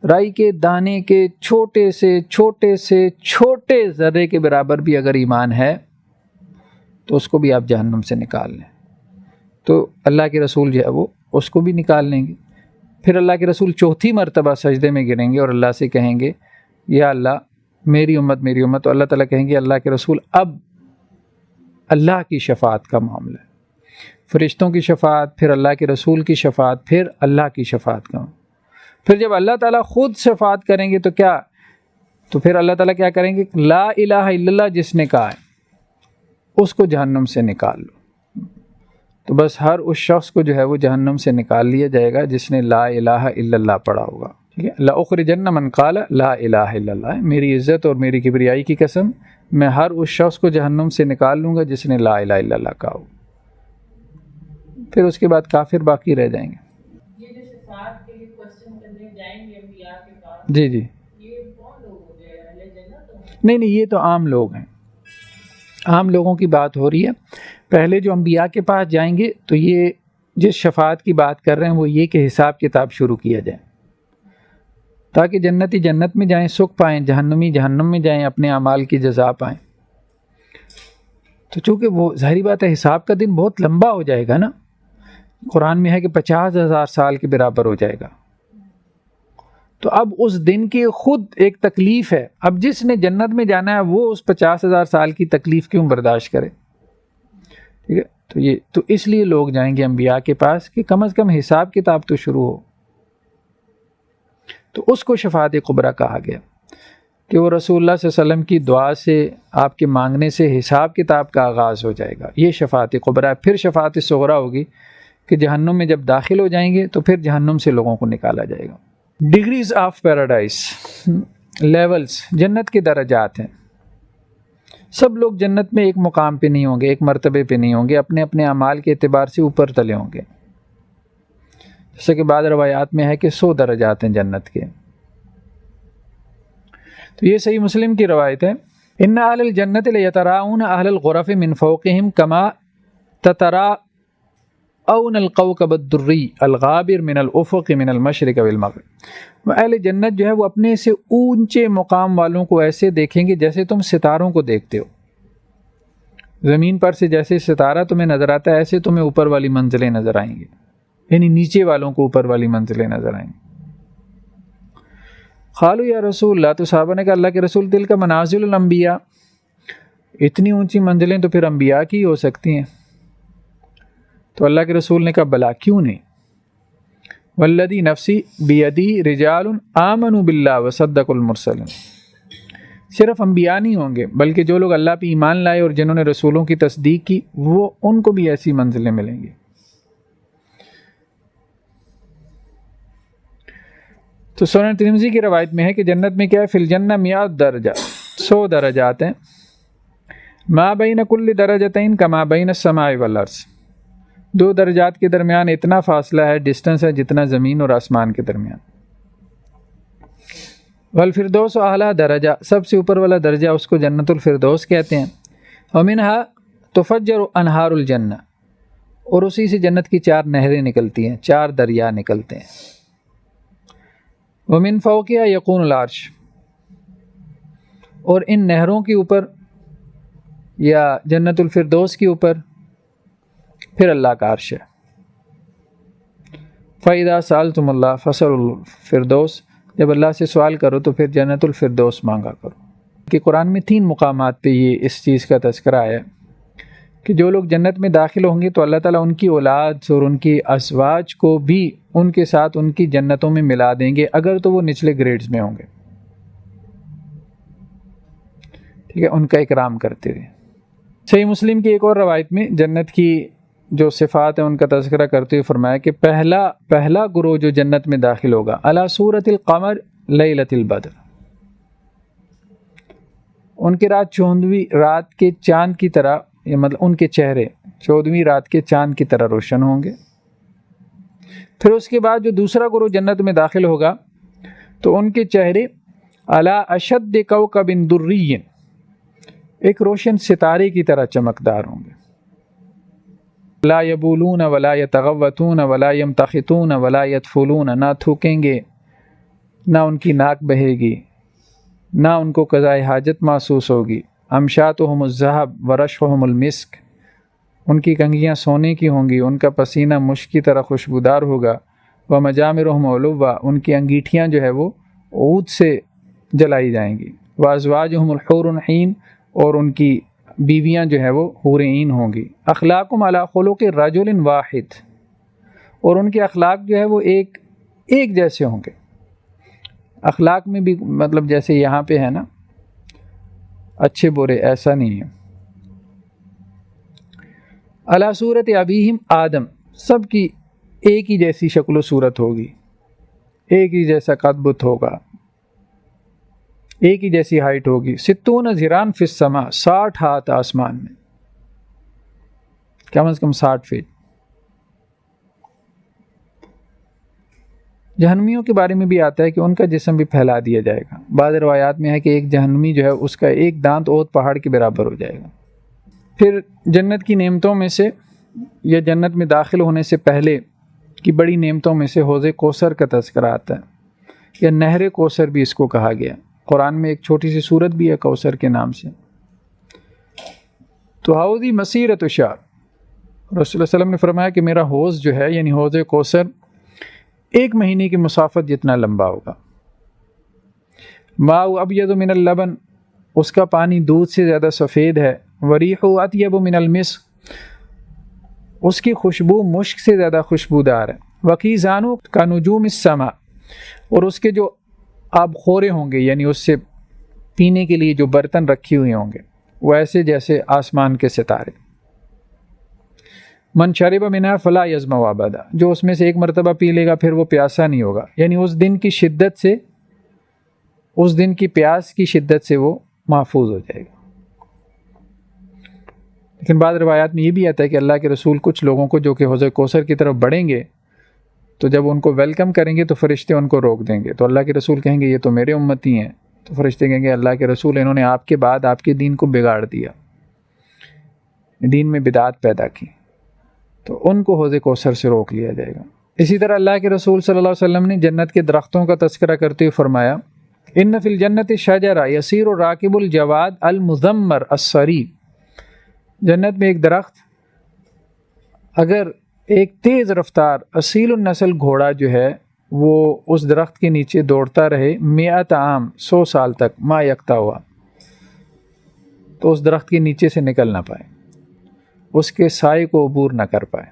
رائی کے دانے کے چھوٹے سے چھوٹے ذرے کے برابر بھی اگر ایمان ہے تو اس کو بھی آپ جہنم سے نکال لیں. تو اللہ کے رسول جو ہے وہ اس کو بھی نکال لیں گے. پھر اللہ کے رسول چوتھی مرتبہ سجدے میں گریں گے اور اللہ سے کہیں گے یا اللہ میری امت میری امت. تو اللہ تعالیٰ کہیں گے اللہ کے رسول اب اللہ کی شفاعت کا معاملہ ہے. فرشتوں کی شفاعت، پھر اللہ کے رسول کی شفاعت، پھر اللہ کی شفاعت کا. پھر جب اللہ تعالیٰ خود شفاعت کریں گے تو پھر اللہ تعالیٰ کیا کریں گے؟ لا الہ الا اللہ جس نے کہا ہے اس کو جہنم سے نکال لو. تو بس ہر اس شخص کو جو ہے وہ جہنم سے نکال لیا جائے گا جس نے لا الہ الا اللہ پڑھا ہوگا. ٹھیک ہے، لأخرجن من قال لا الہ الا اللہ، میری عزت اور میری کبریائی کی قسم میں ہر اس شخص کو جہنم سے نکال لوں گا جس نے لا الہ الا اللہ کہا ہو. پھر اس کے بعد کافر باقی رہ جائیں گے. یہ جو شفاعت کے لیے کوسچن کرنے جائیں گے انبیاء کے پاس، جی یہ کون لوگ ہو گئے؟ اہل جنت؟ نہیں یہ تو عام لوگ ہیں، عام لوگوں کی بات ہو رہی ہے. پہلے جو انبیاء کے پاس جائیں گے تو یہ جس شفاعت کی بات کر رہے ہیں وہ یہ کہ حساب کتاب شروع کیا جائے تاکہ جنتی جنت میں جائیں سکھ پائیں، جہنمی جہنم میں جائیں اپنے اعمال کی جزا پائیں. تو چونکہ وہ ظاہری بات ہے حساب کا دن بہت لمبا ہو جائے گا نا، قرآن میں ہے کہ 50,000 سال کے برابر ہو جائے گا. تو اب اس دن کی خود ایک تکلیف ہے. اب جس نے جنت میں جانا ہے وہ اس 50,000 سال کی تکلیف کیوں برداشت کرے؟ ٹھیک ہے، تو اس لیے لوگ جائیں گے انبیاء کے پاس کہ کم از کم حساب کتاب تو شروع ہو. تو اس کو شفاعت کبریٰ کہا گیا کہ وہ رسول اللہ صلی اللہ علیہ وسلم کی دعا سے، آپ کے مانگنے سے حساب کتاب کا آغاز ہو جائے گا. یہ شفاعت کبریٰ. پھر شفاعت صغریٰ ہوگی کہ جہنم میں جب داخل ہو جائیں گے تو پھر جہنم سے لوگوں کو نکالا جائے گا. ڈگریز آف پیراڈائز، لیولز، جنت کے درجات ہیں. سب لوگ جنت میں ایک مقام پہ نہیں ہوں گے، ایک مرتبے پہ نہیں ہوں گے، اپنے اپنے اعمال کے اعتبار سے اوپر تلے ہوں گے. جیسے کہ بعض روایات میں ہے کہ 100 درجات ہیں جنت کے. تو یہ صحیح مسلم کی روایت ہے. ان اہل الجنت لیتراءون اہل الغرف من فوقہم کما تتراءون الکوكب الدری الغابر من الافق من المشرق والمغرب. اہل جنت جو ہے وہ اپنے سے اونچے مقام والوں کو ایسے دیکھیں گے جیسے تم ستاروں کو دیکھتے ہو. زمین پر سے جیسے ستارہ تمہیں نظر آتا ہے ایسے تمہیں اوپر والی منزلیں نظر آئیں گی، یعنی نیچے والوں کو اوپر والی منزلیں نظر آئیں گی. قالوا یا رسول اللہ، تو صحابہ نے کہا اللہ کے رسول تلک منازل الانبیاء، اتنی اونچی منزلیں تو پھر انبیاء کی ہو سکتی ہیں. تو اللہ کے رسول نے کہا بلا کیوں نہیں، والذی نفسی بیدی رجال آمنوا باللہ وصدقوا المرسلین. صرف انبیاء نہیں ہوں گے بلکہ جو لوگ اللہ پہ ایمان لائے اور جنہوں نے رسولوں کی تصدیق کی وہ ان کو بھی ایسی منزلیں ملیں گی. تو سنن ترمذی کی روایت میں ہے کہ جنت میں کیا ہے، فی الجنہ 100 درجہ، 100 درجات ہیں. ما بین کل درجتین کما بین السماء والارض، 2 درجات کے درمیان اتنا فاصلہ ہے، ڈسٹنس ہے جتنا زمین اور آسمان کے درمیان. والفردوس اعلیٰ درجہ، سب سے اوپر والا درجہ اس کو جنت الفردوس کہتے ہیں. ومنہا تفجر انہار الجنہ، اور اسی سے جنت کی 4 نہریں نکلتی ہیں، 4 دریا نکلتے ہیں. ومن فوقہا یکون العرش، اور ان نہروں کے اوپر یا جنت الفردوس کے اوپر پھر اللہ کا عرش ہے. فَإِذَا سَأَلْتُمُ اللَّهَ فَاسْأَلُوا الْفِرْدَوْسَ، جب اللہ سے سوال کرو تو پھر جنت الفردوس مانگا کرو. کہ قرآن میں 3 مقامات پہ یہ اس چیز کا تذکرہ ہے کہ جو لوگ جنت میں داخل ہوں گے تو اللہ تعالیٰ ان کی اولاد اور ان کی ازواج کو بھی ان کے ساتھ ان کی جنتوں میں ملا دیں گے اگر تو وہ نچلے گریڈز میں ہوں گے. ٹھیک ہے، ان کا اکرام کرتے ہوئے. صحیح مسلم کی ایک اور روایت میں جنت کی جو صفات ہیں ان کا تذکرہ کرتے ہوئے فرمایا کہ پہلا گروہ جو جنت میں داخل ہوگا علی صورت القمر لیلۃ البدر، ان کی رات 14ویں رات کے چاند کی طرح، مطلب ان کے چہرے 14ویں رات کے چاند کی طرح روشن ہوں گے۔ پھر اس کے بعد جو دوسرا گروہ جنت میں داخل ہوگا تو ان کے چہرے علی اشد کوکب دری، ایک روشن ستارے کی طرح چمکدار ہوں گے۔ لا یبولون ولا یتغوتون ولا یمتخطون ولا یتفلون، نہ تھوکیں گے، نہ ان کی ناک بہے گی، نہ ان کو قضائے حاجت محسوس ہوگی۔ امشاتہم الذھب ورشحہم المسک، ان کی کنگھیاں سونے کی ہوں گی، ان کا پسینہ مشک کی طرح خوشبودار ہوگا۔ ومجامرہم علوا، ان کی انگیٹھیاں جو ہے وہ عود سے جلائی جائیں گی۔ وازواجہم الحور عین، اور ان کی بیویاں جو ہے وہ حور عین ہوں گی۔ اخلاقہم علی خلق رجل واحد، اور ان کے اخلاق جو ہے وہ ایک جیسے ہوں گے۔ اخلاق میں بھی مطلب جیسے یہاں پہ ہے نا اچھے برے، ایسا نہیں ہے۔ علی صورت ابیہم آدم، سب کی ایک ہی جیسی شکل و صورت ہوگی، ایک ہی جیسا قد بت ہوگا، ایک ہی جیسی ہائٹ ہوگی۔ 60 ذراعًا فی السماء، 60 ہاتھ آسمان میں، کم از کم 60 فٹ۔ جہنمیوں کے بارے میں بھی آتا ہے کہ ان کا جسم بھی پھیلا دیا جائے گا۔ بعض روایات میں ہے کہ ایک جہنمی جو ہے اس کا ایک دانت احد پہاڑ کے برابر ہو جائے گا۔ پھر جنت کی نعمتوں میں سے، یا جنت میں داخل ہونے سے پہلے کی بڑی نعمتوں میں سے حوض کوثر کا تذکرہ آتا ہے، یا نہر کوثر بھی اس کو کہا گیا۔ قرآن میں ایک چھوٹی سی سورت بھی ہے کوثر کے نام سے۔ تو حوضی مسیرۃ شہر، رسول اللہ صلی اللہ علیہ وسلم نے فرمایا کہ میرا حوض جو ہے یعنی حوض کوثر 1 مہینے کی مسافت جتنا لمبا ہوگا۔ ماء ابیض من اللبن، اس کا پانی دودھ سے زیادہ سفید ہے۔ وریح اطیب من المسک، اس کی خوشبو مشک سے زیادہ خوشبودار ہے۔ وکیزان کا نجوم السماء، اور اس کے جو آب خورے ہوں گے یعنی اس سے پینے کے لیے جو برتن رکھی ہوئے ہوں گے وہ ایسے جیسے آسمان کے ستارے۔ من شرب منها فلا یظمأ ابدا، جو اس میں سے ایک مرتبہ پی لے گا پھر وہ پیاسا نہیں ہوگا، یعنی اس دن کی شدت سے، اس دن کی پیاس کی شدت سے وہ محفوظ ہو جائے گا۔ لیکن بعض روایات میں یہ بھی آتا ہے کہ اللہ کے رسول کچھ لوگوں کو جو کہ حوض کوثر کی طرف بڑھیں گے تو جب ان کو ویلکم کریں گے تو فرشتے ان کو روک دیں گے، تو اللہ کے رسول کہیں گے یہ تو میرے امتی ہیں، تو فرشتے کہیں گے اللہ کے رسول انہوں نے آپ کے بعد آپ کے دین کو بگاڑ دیا، دین میں بدعات پیدا کی، تو ان کو حوض کوثر سے روک لیا جائے گا۔ اسی طرح اللہ کے رسول صلی اللہ علیہ وسلم نے جنت کے درختوں کا تذکرہ کرتے ہوئے فرمایا ان فی الجنت شجرہ یسیر الراکب الجواد المزمر السری، جنت میں ایک درخت، اگر ایک تیز رفتار اصیل النسل گھوڑا جو ہے وہ اس درخت کے نیچے دوڑتا رہے 100 عام، 100 سال تک، ما یکتا ہوا، تو اس درخت کے نیچے سے نکل نہ پائے، اس کے سائے کو عبور نہ کر پائے۔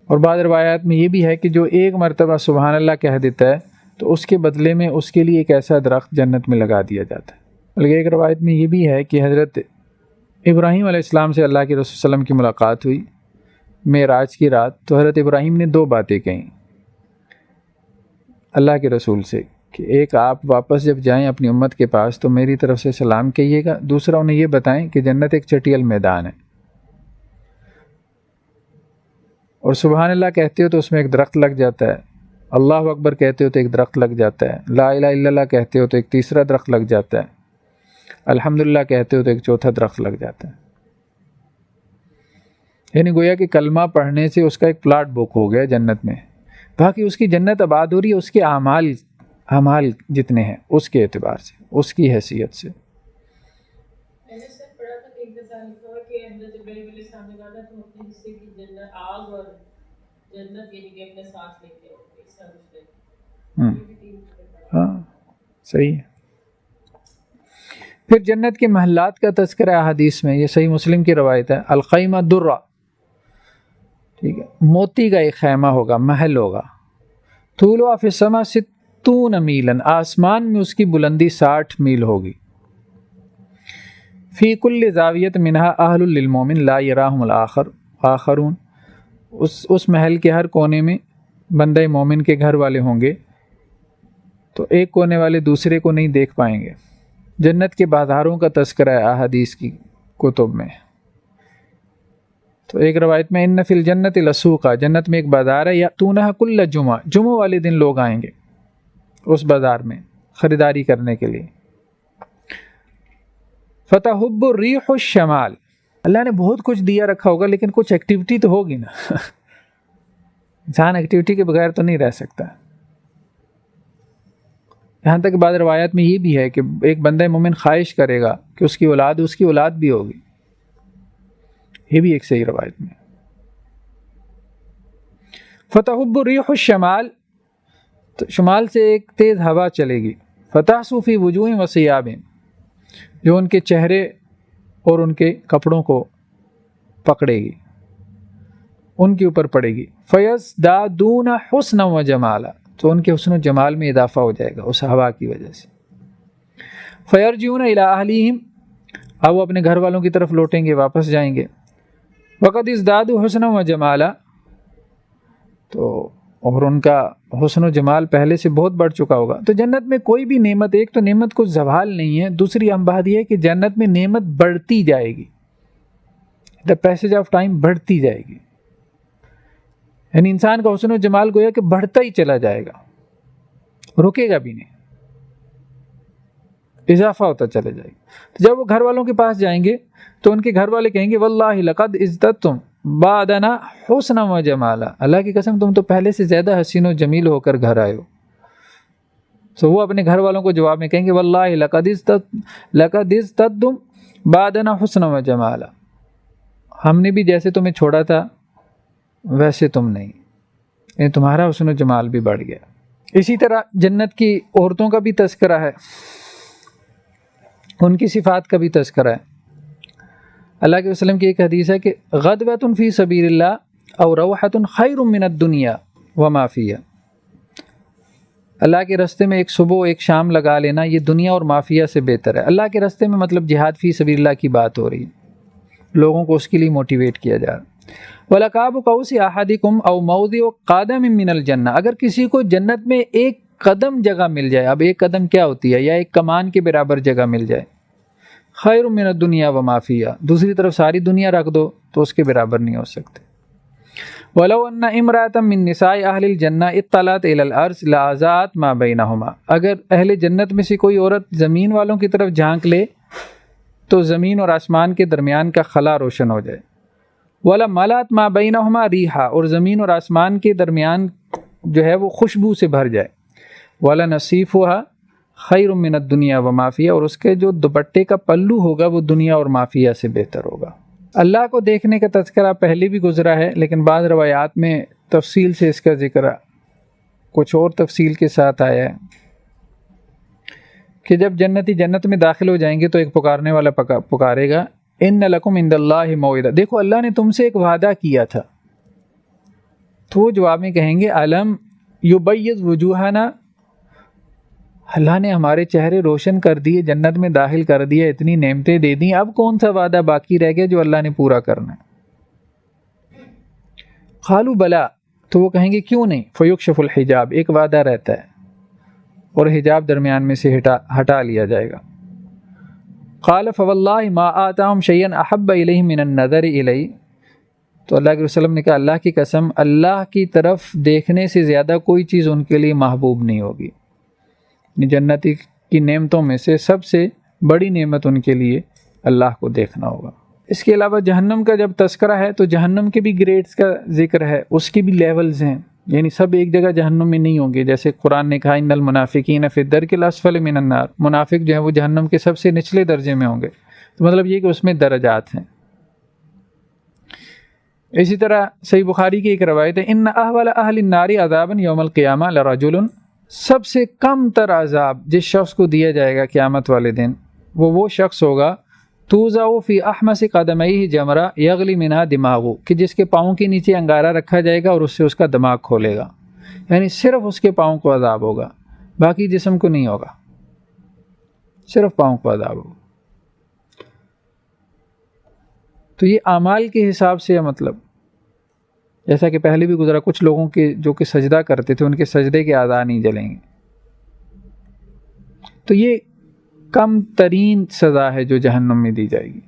اور بعض روایات میں یہ بھی ہے کہ جو ایک مرتبہ سبحان اللہ کہہ دیتا ہے تو اس کے بدلے میں اس کے لیے ایک ایسا درخت جنت میں لگا دیا جاتا ہے۔ بلکہ ایک روایت میں یہ بھی ہے کہ حضرت ابراہیم علیہ السلام سے اللہ کے رسول صلی اللہ علیہ وسلم کی ملاقات ہوئی معراج کی رات، تو حضرت ابراہیم نے 2 باتیں کہیں اللہ کے رسول سے کہ ایک آپ واپس جب جائیں اپنی امت کے پاس تو میری طرف سے سلام کہیے گا، دوسرا انہیں یہ بتائیں کہ جنت ایک چٹیل میدان ہے، اور سبحان اللہ کہتے ہو تو اس میں ایک درخت لگ جاتا ہے، اللہ اکبر کہتے ہو تو ایک درخت لگ جاتا ہے، لا الہ الا اللہ کہتے ہو تو ایک تیسرا درخت لگ جاتا ہے، الحمدللہ کہتے ہو تو ایک چوتھا درخت لگ جاتا ہے۔ یعنی گویا کہ کلمہ پڑھنے سے اس کا ایک پلاٹ بک ہو گیا جنت میں، باقی اس کی جنت آباد ہو رہی ہے اس کے اعمال جتنے ہیں اس کے اعتبار سے، اس کی حیثیت سے۔ میں نے سر پڑھا تھا کہ ایک دفعہ لکھا ہوا کہ حضرت ابراہیم علیہ السلام نے کہا تھا تم اپنے حصے کی جنت آگ اور جنت یعنی کہ اپنے ساتھ لے کے آؤ، اس طرح ہاں صحیح ہے۔ پھر جنت کے محلات کا تذکرہ احادیث میں، یہ صحیح مسلم کی روایت ہے، الخیمہ درہ، ٹھیک ہے، موتی کا ایک خیمہ ہوگا، محل ہوگا، طولها فی السماء 60 میلا، آسمان میں اس کی بلندی 60 میل ہوگی، فی کل زاویۃ منہا اہل للمومن لا یراہم الآخرون، اس محل کے ہر کونے میں بندہ مومن کے گھر والے ہوں گے تو ایک کونے والے دوسرے کو نہیں دیکھ پائیں گے، جنت کے بازاروں کا تذکرہ ہے احادیث کی کتب میں. تو ایک روایت میں ان فی الجنت لسوقا، جنت میں ایک بازار ہے، یاتونھا کل جمعہ، جمعہ والے دن لوگ آئیں گے اس بازار میں خریداری کرنے کے لیے. فتحب الریح الشمال، اللہ نے بہت کچھ دیا رکھا ہوگا لیکن کچھ ایکٹیویٹی تو ہوگی نا. انسان ایکٹیویٹی کے بغیر تو نہیں رہ سکتا. یہاں تک بعض روایات میں یہ بھی ہے کہ ایک بندہ مومن خواہش کرے گا کہ اس کی اولاد بھی ہوگی. یہ بھی ایک صحیح روایت میں. فتحب الریح الشمال، تو شمال سے ایک تیز ہوا چلے گی. فتحسو فی وجوہ و ثیاب، جو ان کے چہرے اور ان کے کپڑوں کو پکڑے گی، ان کے اوپر پڑے گی. فیزدادون حسنا و جمالا، تو ان کے حسن و جمال میں اضافہ ہو جائے گا اس ہوا کی وجہ سے. فیرجعون الی اہلہم، اب وہ اپنے گھر والوں کی طرف لوٹیں گے، واپس جائیں گے. وقد ازدادوا حسنا و جمالا، تو اور ان کا حسن و جمال پہلے سے بہت بڑھ چکا ہوگا. تو جنت میں کوئی بھی نعمت، ایک تو نعمت کو زوال نہیں ہے، دوسری اہم بات یہ ہے کہ جنت میں نعمت بڑھتی جائے گی، دا پیسج آف ٹائم بڑھتی جائے گی. یعنی انسان کا حسن و جمال گویا کہ بڑھتا ہی چلا جائے گا، رکے گا بھی نہیں، اضافہ ہوتا چلا جائے گا. تو جب وہ گھر والوں کے پاس جائیں گے تو ان کے گھر والے کہیں گے واللہ لقد ازددتم بعدنا حسنا و جمالا، اللہ کی قسم تم تو پہلے سے زیادہ حسین و جمیل ہو کر گھر آئے ہو. تو وہ اپنے گھر والوں کو جواب میں کہیں گے واللہ لقد ازددتم بعدنا حسنا و جمالا، ہم نے بھی جیسے تمہیں چھوڑا تھا ویسے تم نہیں، یعنی تمہارا حسن و جمال بھی بڑھ گیا. اسی طرح جنت کی عورتوں کا بھی تذکرہ ہے، ان کی صفات کا بھی تذکرہ ہے. اللہ کے وسلم کی ایک حدیث ہے کہ غدوۃ فی سبیل اللہ او روحۃ خیر من الدنیا وما فیہا، اللہ کے راستے میں ایک صبح ایک شام لگا لینا یہ دنیا اور مافیہ سے بہتر ہے. اللہ کے راستے میں مطلب جہاد فی سبیل اللہ کی بات ہو رہی ہے، لوگوں کو اس کے لیے موٹیویٹ کیا جا رہا ہے. وَلَقَابُ قَوْسِ أَحَدِكُمْ أَوْ مَوْضِعُ قَدَمٍ مِّنَ الْجَنَّةِ، اگر کسی کو جنت میں ایک قدم جگہ مل جائے، اب ایک قدم کیا ہوتی ہے، یا ایک کمان کے برابر جگہ مل جائے، خیر من الدنیا وما فیہا، دوسری طرف ساری دنیا رکھ دو تو اس کے برابر نہیں ہو سکتے. وَلَوْ أَنَّ امْرَأَةً مِّن نِّسَاءِ أَهْلِ الْجَنَّةِ اطَّلَعَتْ إِلَى الْأَرْضِ لَأَضَاءَتْ مَا بَيْنَهُمَا، اگر اہل جنت میں سے کوئی عورت زمین والوں کی طرف جھانک لے تو زمین اور آسمان کے درمیان کا خلا روشن ہو جائے. وَلَا مَلَأَتْ مَا بَيْنَهُمَا رِيحًا، اور زمین اور آسمان کے درمیان جو ہے وہ خوشبو سے بھر جائے. وَلَا نَصِيفُهَا خیر من الدنیا و مافیہ، اور اس کے جو دوپٹے کا پلو ہوگا وہ دنیا اور مافیہ سے بہتر ہوگا. اللہ کو دیکھنے کا تذکرہ پہلے بھی گزرا ہے، لیکن بعض روایات میں تفصیل سے اس کا ذکر کچھ اور تفصیل کے ساتھ آیا ہے کہ جب جنتی جنت میں داخل ہو جائیں گے تو ایک پکارنے والا پکارے گا ان لکم عند اللہ موعدہ، دیکھو اللہ نے تم سے ایک وعدہ کیا تھا. تو وہ جواب میں کہیں گے الم یبیض وجوہنا، اللہ نے ہمارے چہرے روشن کر دیے، جنت میں داخل کر دیا، اتنی نعمتیں دے دیں، اب کون سا وعدہ باقی رہ گیا جو اللہ نے پورا کرنا ہے. قالوا بلا، تو وہ کہیں گے کیوں نہیں. فیکشف الحجاب، ایک وعدہ رہتا ہے اور حجاب درمیان میں سے ہٹا لیا جائے گا. قال فواللہ ما آتاہم شیئا احب الیہم من النظر الی، تو اللہ کے وسلم نے کہا اللہ کی قسم اللہ کی طرف دیکھنے سے زیادہ کوئی چیز ان کے لیے محبوب نہیں ہوگی. جنتی کی نعمتوں میں سے سب سے بڑی نعمت ان کے لیے اللہ کو دیکھنا ہوگا. اس کے علاوہ جہنم کا جب تذکرہ ہے تو جہنم کے بھی گریڈز کا ذکر ہے، اس کی بھی لیولز ہیں، یعنی سب ایک جگہ جہنم میں نہیں ہوں گے. جیسے قرآن نے کہا ان المنافقین فی الدرک الاسفل من النار، منافق جو ہیں وہ جہنم کے سب سے نچلے درجے میں ہوں گے. تو مطلب یہ کہ اس میں درجات ہیں. اسی طرح صحیح بخاری کی ایک روایت ہے ان احول اہل النار عذابا یوم القیامہ لرجل، سب سے کم تر عذاب جس شخص کو دیا جائے گا قیامت والے دن وہ شخص ہوگا توضع فی احمس قدمیہ جمرہ یغلی منہا دماغو، کہ جس کے پاؤں کے نیچے انگارہ رکھا جائے گا اور اس سے اس کا دماغ کھولے گا. یعنی صرف اس کے پاؤں کو عذاب ہوگا، باقی جسم کو نہیں ہوگا، صرف پاؤں کو عذاب ہوگا. تو یہ اعمال کے حساب سے مطلب جیسا کہ پہلے بھی گزرا، کچھ لوگوں کے جو کہ سجدہ کرتے تھے ان کے سجدے کے اعضاء نہیں جلیں گے. تو یہ کم ترین سزا ہے جو جہنم میں دی جائے گی۔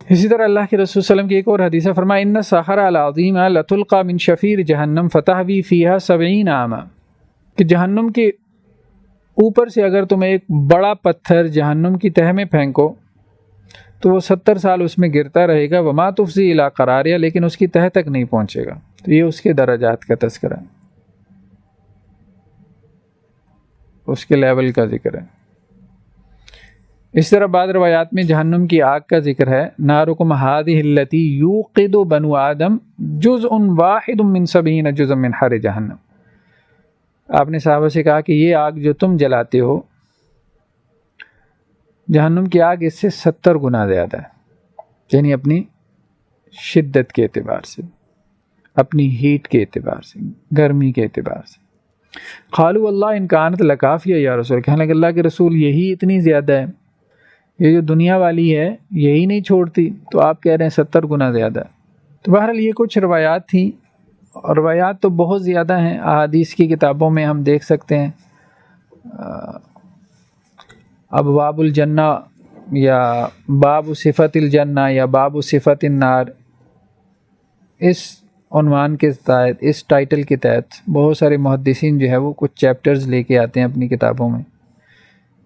اسی طرح اللہ کے رسول صلی اللہ علیہ وسلم کی ایک اور حدیث ہے، فرمایا ان الصخرۃ العظیمۃ لتلقى من شفیر جہنم فتحوی فیہا 70 عاما، کہ جہنم کے اوپر سے اگر تم ایک بڑا پتھر جہنم کی تہہ میں پھینکو تو وہ 70 سال اس میں گرتا رہے گا، وما تفضی الی قرارها، لیکن اس کی تہہ تک نہیں پہنچے گا۔ تو یہ اس کے درجات کا تذکرہ ہے، اس کے لیول کا ذکر ہے۔ اس طرح بعض روایات میں جہنم کی آگ کا ذکر ہے، نارکم ہذہ التی یوقد بنو آدم جزء واحد من 70 جزء من حر جہنم۔ آپ نے صحابہ سے کہا کہ یہ آگ جو تم جلاتے ہو، جہنم کی آگ اس سے 70 گنا زیادہ ہے، یعنی اپنی شدت کے اعتبار سے، اپنی ہیٹ کے اعتبار سے، گرمی کے اعتبار سے۔ قالوا اللہ ان کانت لکافیہ یا رسول، کہنے لگے اللہ کے رسول یہی اتنی زیادہ ہے، یہ جو دنیا والی ہے یہی نہیں چھوڑتی، تو آپ کہہ رہے ہیں 70 گنا زیادہ ہے۔ تو بہرحال یہ کچھ روایات تھیں، اور روایات تو بہت زیادہ ہیں، احادیث کی کتابوں میں ہم دیکھ سکتے ہیں ابواب الجنہ یا باب صفت الجنہ یا باب صفت النار، اس عنوان کے تحت، اس ٹائٹل کے تحت بہت سارے محدثین جو ہے وہ کچھ چیپٹرز لے کے آتے ہیں اپنی کتابوں میں،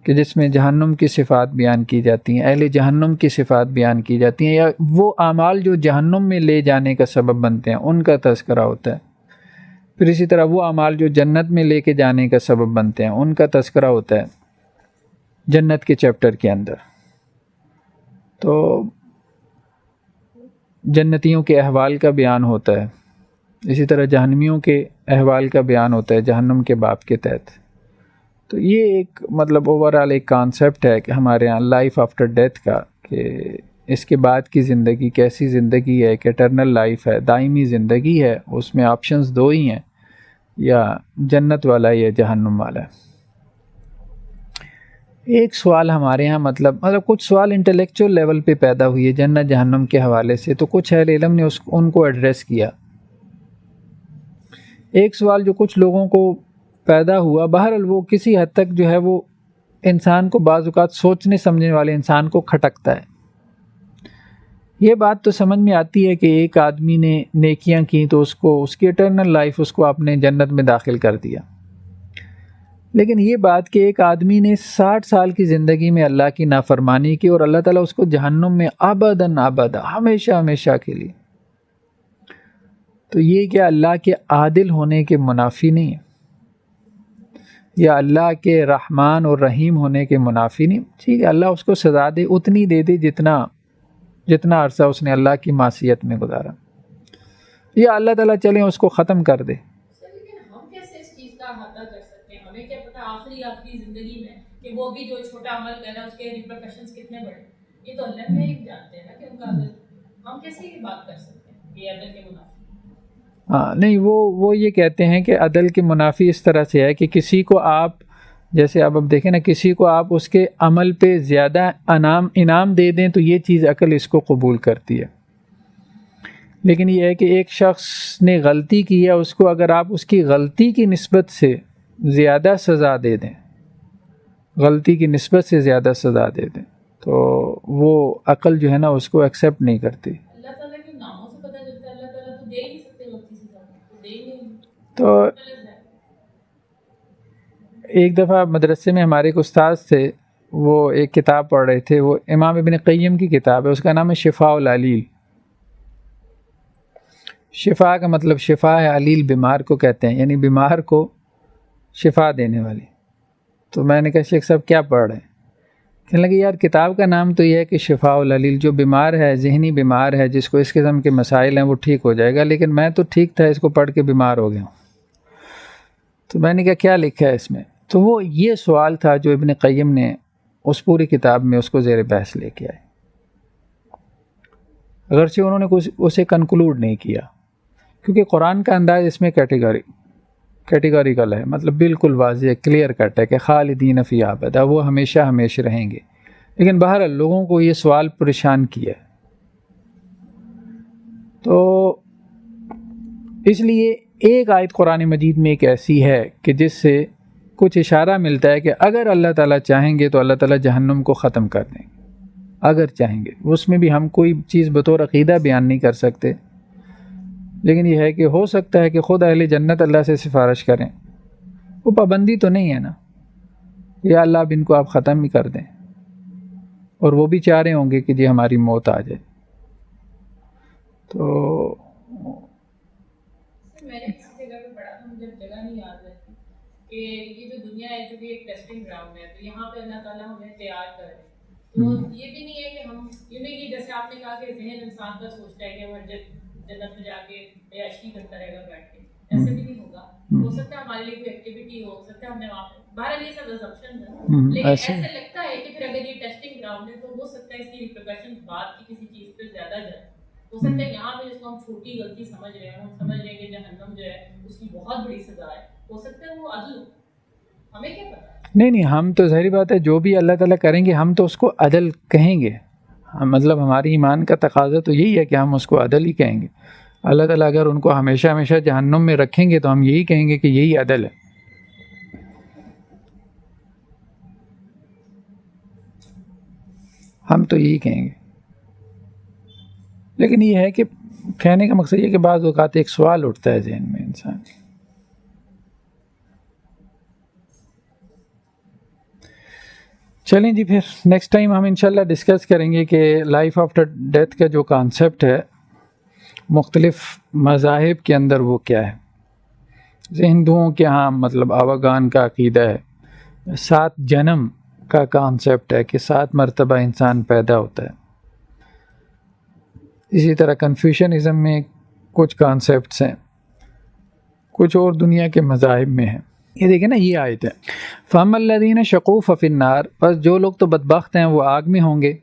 کہ جس میں جہنم کی صفات بیان کی جاتی ہیں، اہل جہنم کی صفات بیان کی جاتی ہیں، یا وہ اعمال جو جہنم میں لے جانے کا سبب بنتے ہیں ان کا تذکرہ ہوتا ہے۔ پھر اسی طرح وہ اعمال جو جنت میں لے کے جانے کا سبب بنتے ہیں ان کا تذکرہ ہوتا ہے جنت کے چیپٹر کے اندر۔ تو جنتیوں کے احوال کا بیان ہوتا ہے، اسی طرح جہنمیوں کے احوال کا بیان ہوتا ہے جہنم کے باب کے تحت۔ تو یہ ایک مطلب اوورآل ایک کانسیپٹ ہے کہ ہمارے یہاں لائف آفٹر ڈیتھ کا، کہ اس کے بعد کی زندگی کیسی زندگی ہے، ایک ایٹرنل لائف ہے، دائمی زندگی ہے، اس میں آپشنز دو ہی ہیں، یا جنت والا یا جہنم والا ہے۔ ایک سوال ہمارے ہاں مطلب کچھ سوال انٹلیکچوئل لیول پہ پیدا ہوئی ہے جنت جہنم کے حوالے سے، تو کچھ اہل علم نے ان کو ایڈریس کیا۔ ایک سوال جو کچھ لوگوں کو پیدا ہوا، بہرحال وہ کسی حد تک جو ہے وہ انسان کو بعض اوقات سوچنے سمجھنے والے انسان کو کھٹکتا ہے۔ یہ بات تو سمجھ میں آتی ہے کہ ایک آدمی نے نیکیاں کی تو اس کی ایٹرنل لائف اس کو آپ نے جنت میں داخل کر دیا، لیکن یہ بات کہ ایک آدمی نے 60 سال کی زندگی میں اللہ کی نافرمانی کی اور اللہ تعالیٰ اس کو جہنم میں ابداً ابدا ہمیشہ ہمیشہ کے لیے، تو یہ کیا اللہ کے عادل ہونے کے منافی نہیں ہے، یا اللہ کے رحمان اور رحیم ہونے کے منافی نہیں؟ ٹھیک ہے، اللہ اس کو سزا دے، اتنی دے دے جتنا عرصہ اس نے اللہ کی معصیت میں گزارا، یا اللہ تعالیٰ چلیں اس کو ختم کر دے۔ لیکن ہم کیسے اس چیز کا احاطہ کر سکتے ہیں؟ ہمیں کیا پتہ آخری زندگی میں کہ وہ بھی جو چھوٹا عمل کر رہا ہے اس کے ریپرکشنز کتنے بڑے؟ یہ تو اللہ میں ہی جانتے ہیں نا کہ ان کا عدل، ہم کیسے یہ بات کر سکتے ہیں کہ عدل کے منافی؟ ہاں نہیں، وہ یہ کہتے ہیں کہ عدل کے منافی اس طرح سے ہے کہ کسی کو آپ، جیسے اب دیکھیں نا، کسی کو آپ اس کے عمل پہ زیادہ انعام دے دیں تو یہ چیز عقل اس کو قبول کرتی ہے، لیکن یہ ہے کہ ایک شخص نے غلطی کی ہے، اس کو اگر آپ اس کی غلطی کی نسبت سے زیادہ سزا دے دیں، غلطی کی نسبت سے زیادہ سزا دے دیں، تو وہ عقل جو ہے نا اس کو ایکسیپٹ نہیں کرتی۔ اللہ تعالیٰ کے ناموں سے پتہ چلتا ہے اللہ تعالیٰ تو دے ہی نہیں سکتے غلطی سزا، تو دے ہی نہیں۔ تو ایک دفعہ مدرسے میں ہمارے ایک استاد تھے، وہ ایک کتاب پڑھ رہے تھے، وہ امام ابن قیم کی کتاب ہے، اس کا نام ہے شفاء العلیل۔ شفا کا مطلب شفا ہے، علیل بیمار کو کہتے ہیں، یعنی بیمار کو شفا دینے والی۔ تو میں نے کہا شیخ صاحب کیا پڑھ رہے ہیں؟ کہنے لگے یار کتاب کا نام تو یہ ہے کہ شفاء العلیل، جو بیمار ہے، ذہنی بیمار ہے، جس کو اس قسم کے مسائل ہیں وہ ٹھیک ہو جائے گا، لیکن میں تو ٹھیک تھا، اس کو پڑھ کے بیمار ہو گیا ہوں۔ تو میں نے کہا کیا لکھا ہے اس میں؟ تو وہ یہ سوال تھا جو ابن قیم نے اس پوری کتاب میں اس کو زیر بحث لے کے آئے، اگرچہ انہوں نے اسے کنکلوڈ نہیں کیا، کیونکہ قرآن کا انداز اس میں کیٹیگوریکل ہے، مطلب بالکل واضح کلیئر کٹ ہے کہ خالدین فی ابدا، وہ ہمیشہ ہمیشہ رہیں گے، لیکن بہرحال لوگوں کو یہ سوال پریشان کیا، تو اس لیے ایک آیت قرآن مجید میں ایک ایسی ہے کہ جس سے کچھ اشارہ ملتا ہے کہ اگر اللہ تعالیٰ چاہیں گے تو اللہ تعالیٰ جہنم کو ختم کر دیں گے، اگر چاہیں گے۔ اس میں بھی ہم کوئی چیز بطور عقیدہ بیان نہیں کر سکتے، لیکن یہ ہے کہ ہو سکتا ہے کہ خود اہل جنت اللہ سے سفارش کریں۔ وہ پابندی تو نہیں ہے نا، یا اللہ اب ان کو آپ ختم ہی کر دیں، اور وہ بھی چاہ رہے ہوں گے کہ جی ہماری موت آ جائے۔ تو میں نے کسی جگہ پہ پڑھا تھا، مجھے جگہ نہیں یاد رہتی، کہ یہ جو دنیا ہے جو کہ ایک ٹیسٹنگ گراؤنڈ ہے، تو یہاں پہ اللہ تعالیٰ ہمیں تیار کر رہے ہیں۔ تو یہ بھی نہیں ہے کہ ہم یہ نہیں کہ جیسے آپ نے کہا کہ ذہن انسان کا سوچتا ہے کہ وہ جنت میں جا کے عیاشی کرتا رہے گا بیٹھ کے، ایسے بھی نہیں ہوگا۔ ہو سکتا ہے ہمارے لیے کوئی ایکٹیویٹی ہو سکتا ہے ہم نے وہاں پہ، بہرحال یہ سب assumptions ہیں، لیکن ایسے لگتا ہے کہ پھر اگر یہ ٹیسٹنگ گراؤنڈ ہے تو ہو سکتا ہے اس کی ریپرکشنز بعد کی کسی چیز پہ زیادہ جائے۔ ہو سکتا ہے یہاں پہ جس کو ہم چھوٹی غلطی سمجھ رہے ہیں، ہم سمجھ رہے ہیں کہ جہنم جو ہے اس کی بہت بڑی سزا ہے، ہو سکتا ہے وہ عدل ہو، ہمیں کیا پتا۔ نہیں، ہم تو ظاہری بات ہے جو بھی اللہ تعالیٰ کریں گے ہم تو اس کو عدل کہیں گے، مطلب ہماری ایمان کا تقاضا تو یہی ہے کہ ہم اس کو عدل ہی کہیں گے۔ اللہ تعالیٰ اگر ان کو ہمیشہ ہمیشہ جہنم میں رکھیں گے تو ہم یہی کہیں گے کہ یہی عدل ہے۔ ہم تو یہی کہیں گے، لیکن یہ ہے کہ کہنے کا مقصد یہ کہ بعض اوقات ایک سوال اٹھتا ہے ذہن میں انسان۔ چلیں جی، پھر نیکسٹ ٹائم ہم انشاءاللہ ڈسکس کریں گے کہ لائف آفٹر ڈیتھ کا جو کانسیپٹ ہے مختلف مذاہب کے اندر وہ کیا ہے۔ ہندوؤں کے ہاں مطلب آواگان کا عقیدہ ہے، 7 جنم کا کانسیپٹ ہے کہ 7 مرتبہ انسان پیدا ہوتا ہے۔ اسی طرح کنفیوشنزم میں کچھ کانسیپٹس ہیں، کچھ اور دنیا کے مذاہب میں ہیں۔ یہ دیکھیں نا، یہ آیت ہے فَأَمَّا الَّذِينَ شَقُوا فَفِي النَّارِ، بس جو لوگ تو بدبخت ہیں وہ آگ میں ہوں گے،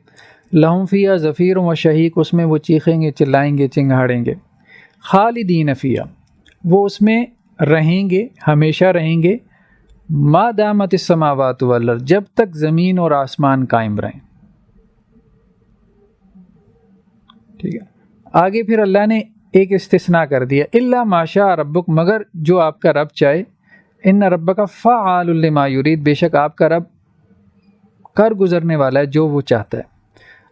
لَهُمْ فِيهَا زَفِيرٌ وَشَهِيقٌ، اس میں وہ چیخیں گے، چلائیں گے، چنگھاڑیں گے، خالدین فیہا، وہ اس میں رہیں گے، ہمیشہ رہیں گے، ما دامت السماوات والارض، جب تک زمین اور آسمان قائم رہیں۔ ٹھیک ہے، آگے پھر اللہ نے ایک استثناء کر دیا، الا ما شاء ربک، مگر جو آپ کا رب چاہے، ان ربک فعال لما یرید، بے شک آپ کا رب کر گزرنے والا ہے جو وہ چاہتا ہے۔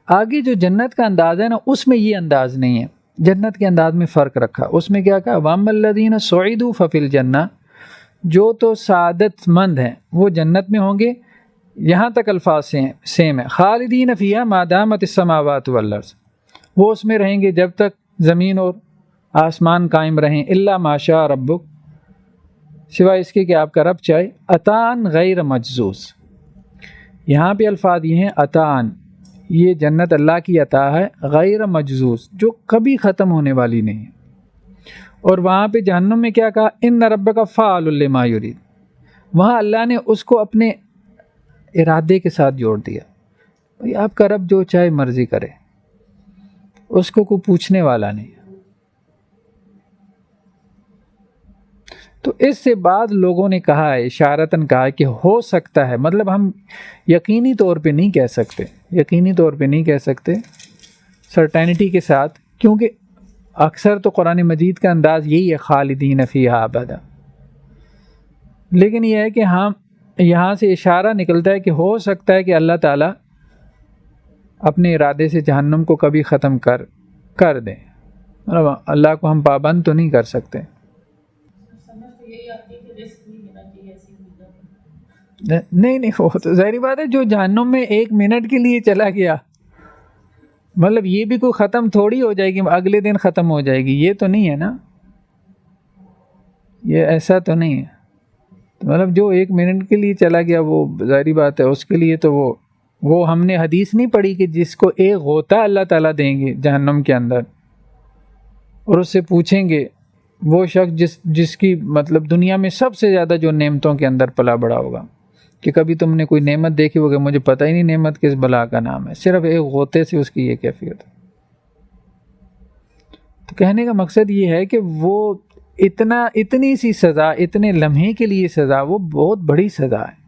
آگے جو جنت کا انداز ہے نا، اس میں یہ انداز نہیں ہے، جنت کے انداز میں فرق رکھا، اس میں کیا کہا، وَأَمَّا الَّذِينَ سُعِدُوا فَفِي الْجَنَّةِ، جو تو سعادت مند ہیں وہ جنت میں ہوں گے، یہاں تک الفاظ سیم ہے، خالدین فیہا ما دامت السماوات والارض، وہ اس میں رہیں گے جب تک زمین اور آسمان قائم رہیں، الا ما شاء ربک، سوائے اس کے کہ آپ کا رب چاہے، عطاءً غیر مجزوز، یہاں پہ الفاظ یہ ہیں عطاءً، یہ جنت اللہ کی عطا ہے، غیر مجزوز، جو کبھی ختم ہونے والی نہیں ہے۔ اور وہاں پہ جہنم میں کیا کہا، ان ربک فعال لما یرید، وہاں اللہ نے اس کو اپنے ارادے کے ساتھ جوڑ دیا، بھئی آپ کا رب جو چاہے مرضی کرے، اس کو کوئی پوچھنے والا نہیں ہے۔ تو اس سے بعد لوگوں نے کہا ہے، اشارتاً کہا ہے کہ ہو سکتا ہے، مطلب ہم یقینی طور پہ نہیں کہہ سکتے، یقینی طور پہ نہیں کہہ سکتے سرٹینٹی کے ساتھ، کیونکہ اکثر تو قرآن مجید کا انداز یہی ہے خالدین فیہا ابدا، لیکن یہ ہے کہ ہم یہاں سے اشارہ نکلتا ہے کہ ہو سکتا ہے کہ اللہ تعالیٰ اپنے ارادے سے جہنم کو کبھی ختم کر دیں، مطلب اللہ کو ہم پابند تو نہیں کر سکتے۔ نہیں، وہ تو ظاہری بات ہے، جو جہنم میں 1 منٹ کے لیے چلا گیا، مطلب یہ بھی کوئی ختم تھوڑی ہو جائے گی، اگلے دن ختم ہو جائے گی، یہ تو نہیں ہے نا، یہ ایسا تو نہیں ہے، مطلب جو 1 منٹ کے لیے چلا گیا وہ ظاہری بات ہے اس کے لیے تو وہ ہم نے حدیث نہیں پڑھی کہ جس کو ایک غوطہ اللہ تعالیٰ دیں گے جہنم کے اندر، اور اس سے پوچھیں گے وہ شخص جس کی مطلب دنیا میں سب سے زیادہ جو نعمتوں کے اندر پلا بڑا ہوگا، کہ کبھی تم نے کوئی نعمت دیکھی ہوگی، مجھے پتہ ہی نہیں نعمت کس بلا کا نام ہے، صرف ایک غوطے سے اس کی یہ کیفیت ہے۔ تو کہنے کا مقصد یہ ہے کہ وہ اتنی سی سزا، اتنے لمحے کے لیے سزا، وہ بہت بڑی سزا ہے۔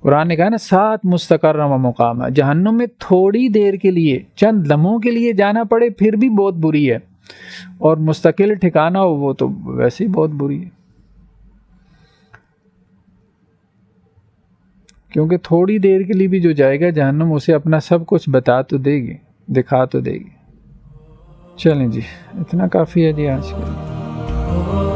قرآن نے کہا نا 7 مستقر و مقامہ، جہنم میں تھوڑی دیر کے لیے، چند لمحوں کے لیے جانا پڑے پھر بھی بہت بری ہے، اور مستقل ٹھکانہ ہو وہ تو ویسے ہی بہت بری ہے، کیونکہ تھوڑی دیر کے لیے بھی جو جائے گا جہنم اسے اپنا سب کچھ بتا تو دے گی، دکھا تو دے گی۔ چلیں جی اتنا کافی ہے جی آج کے لیے۔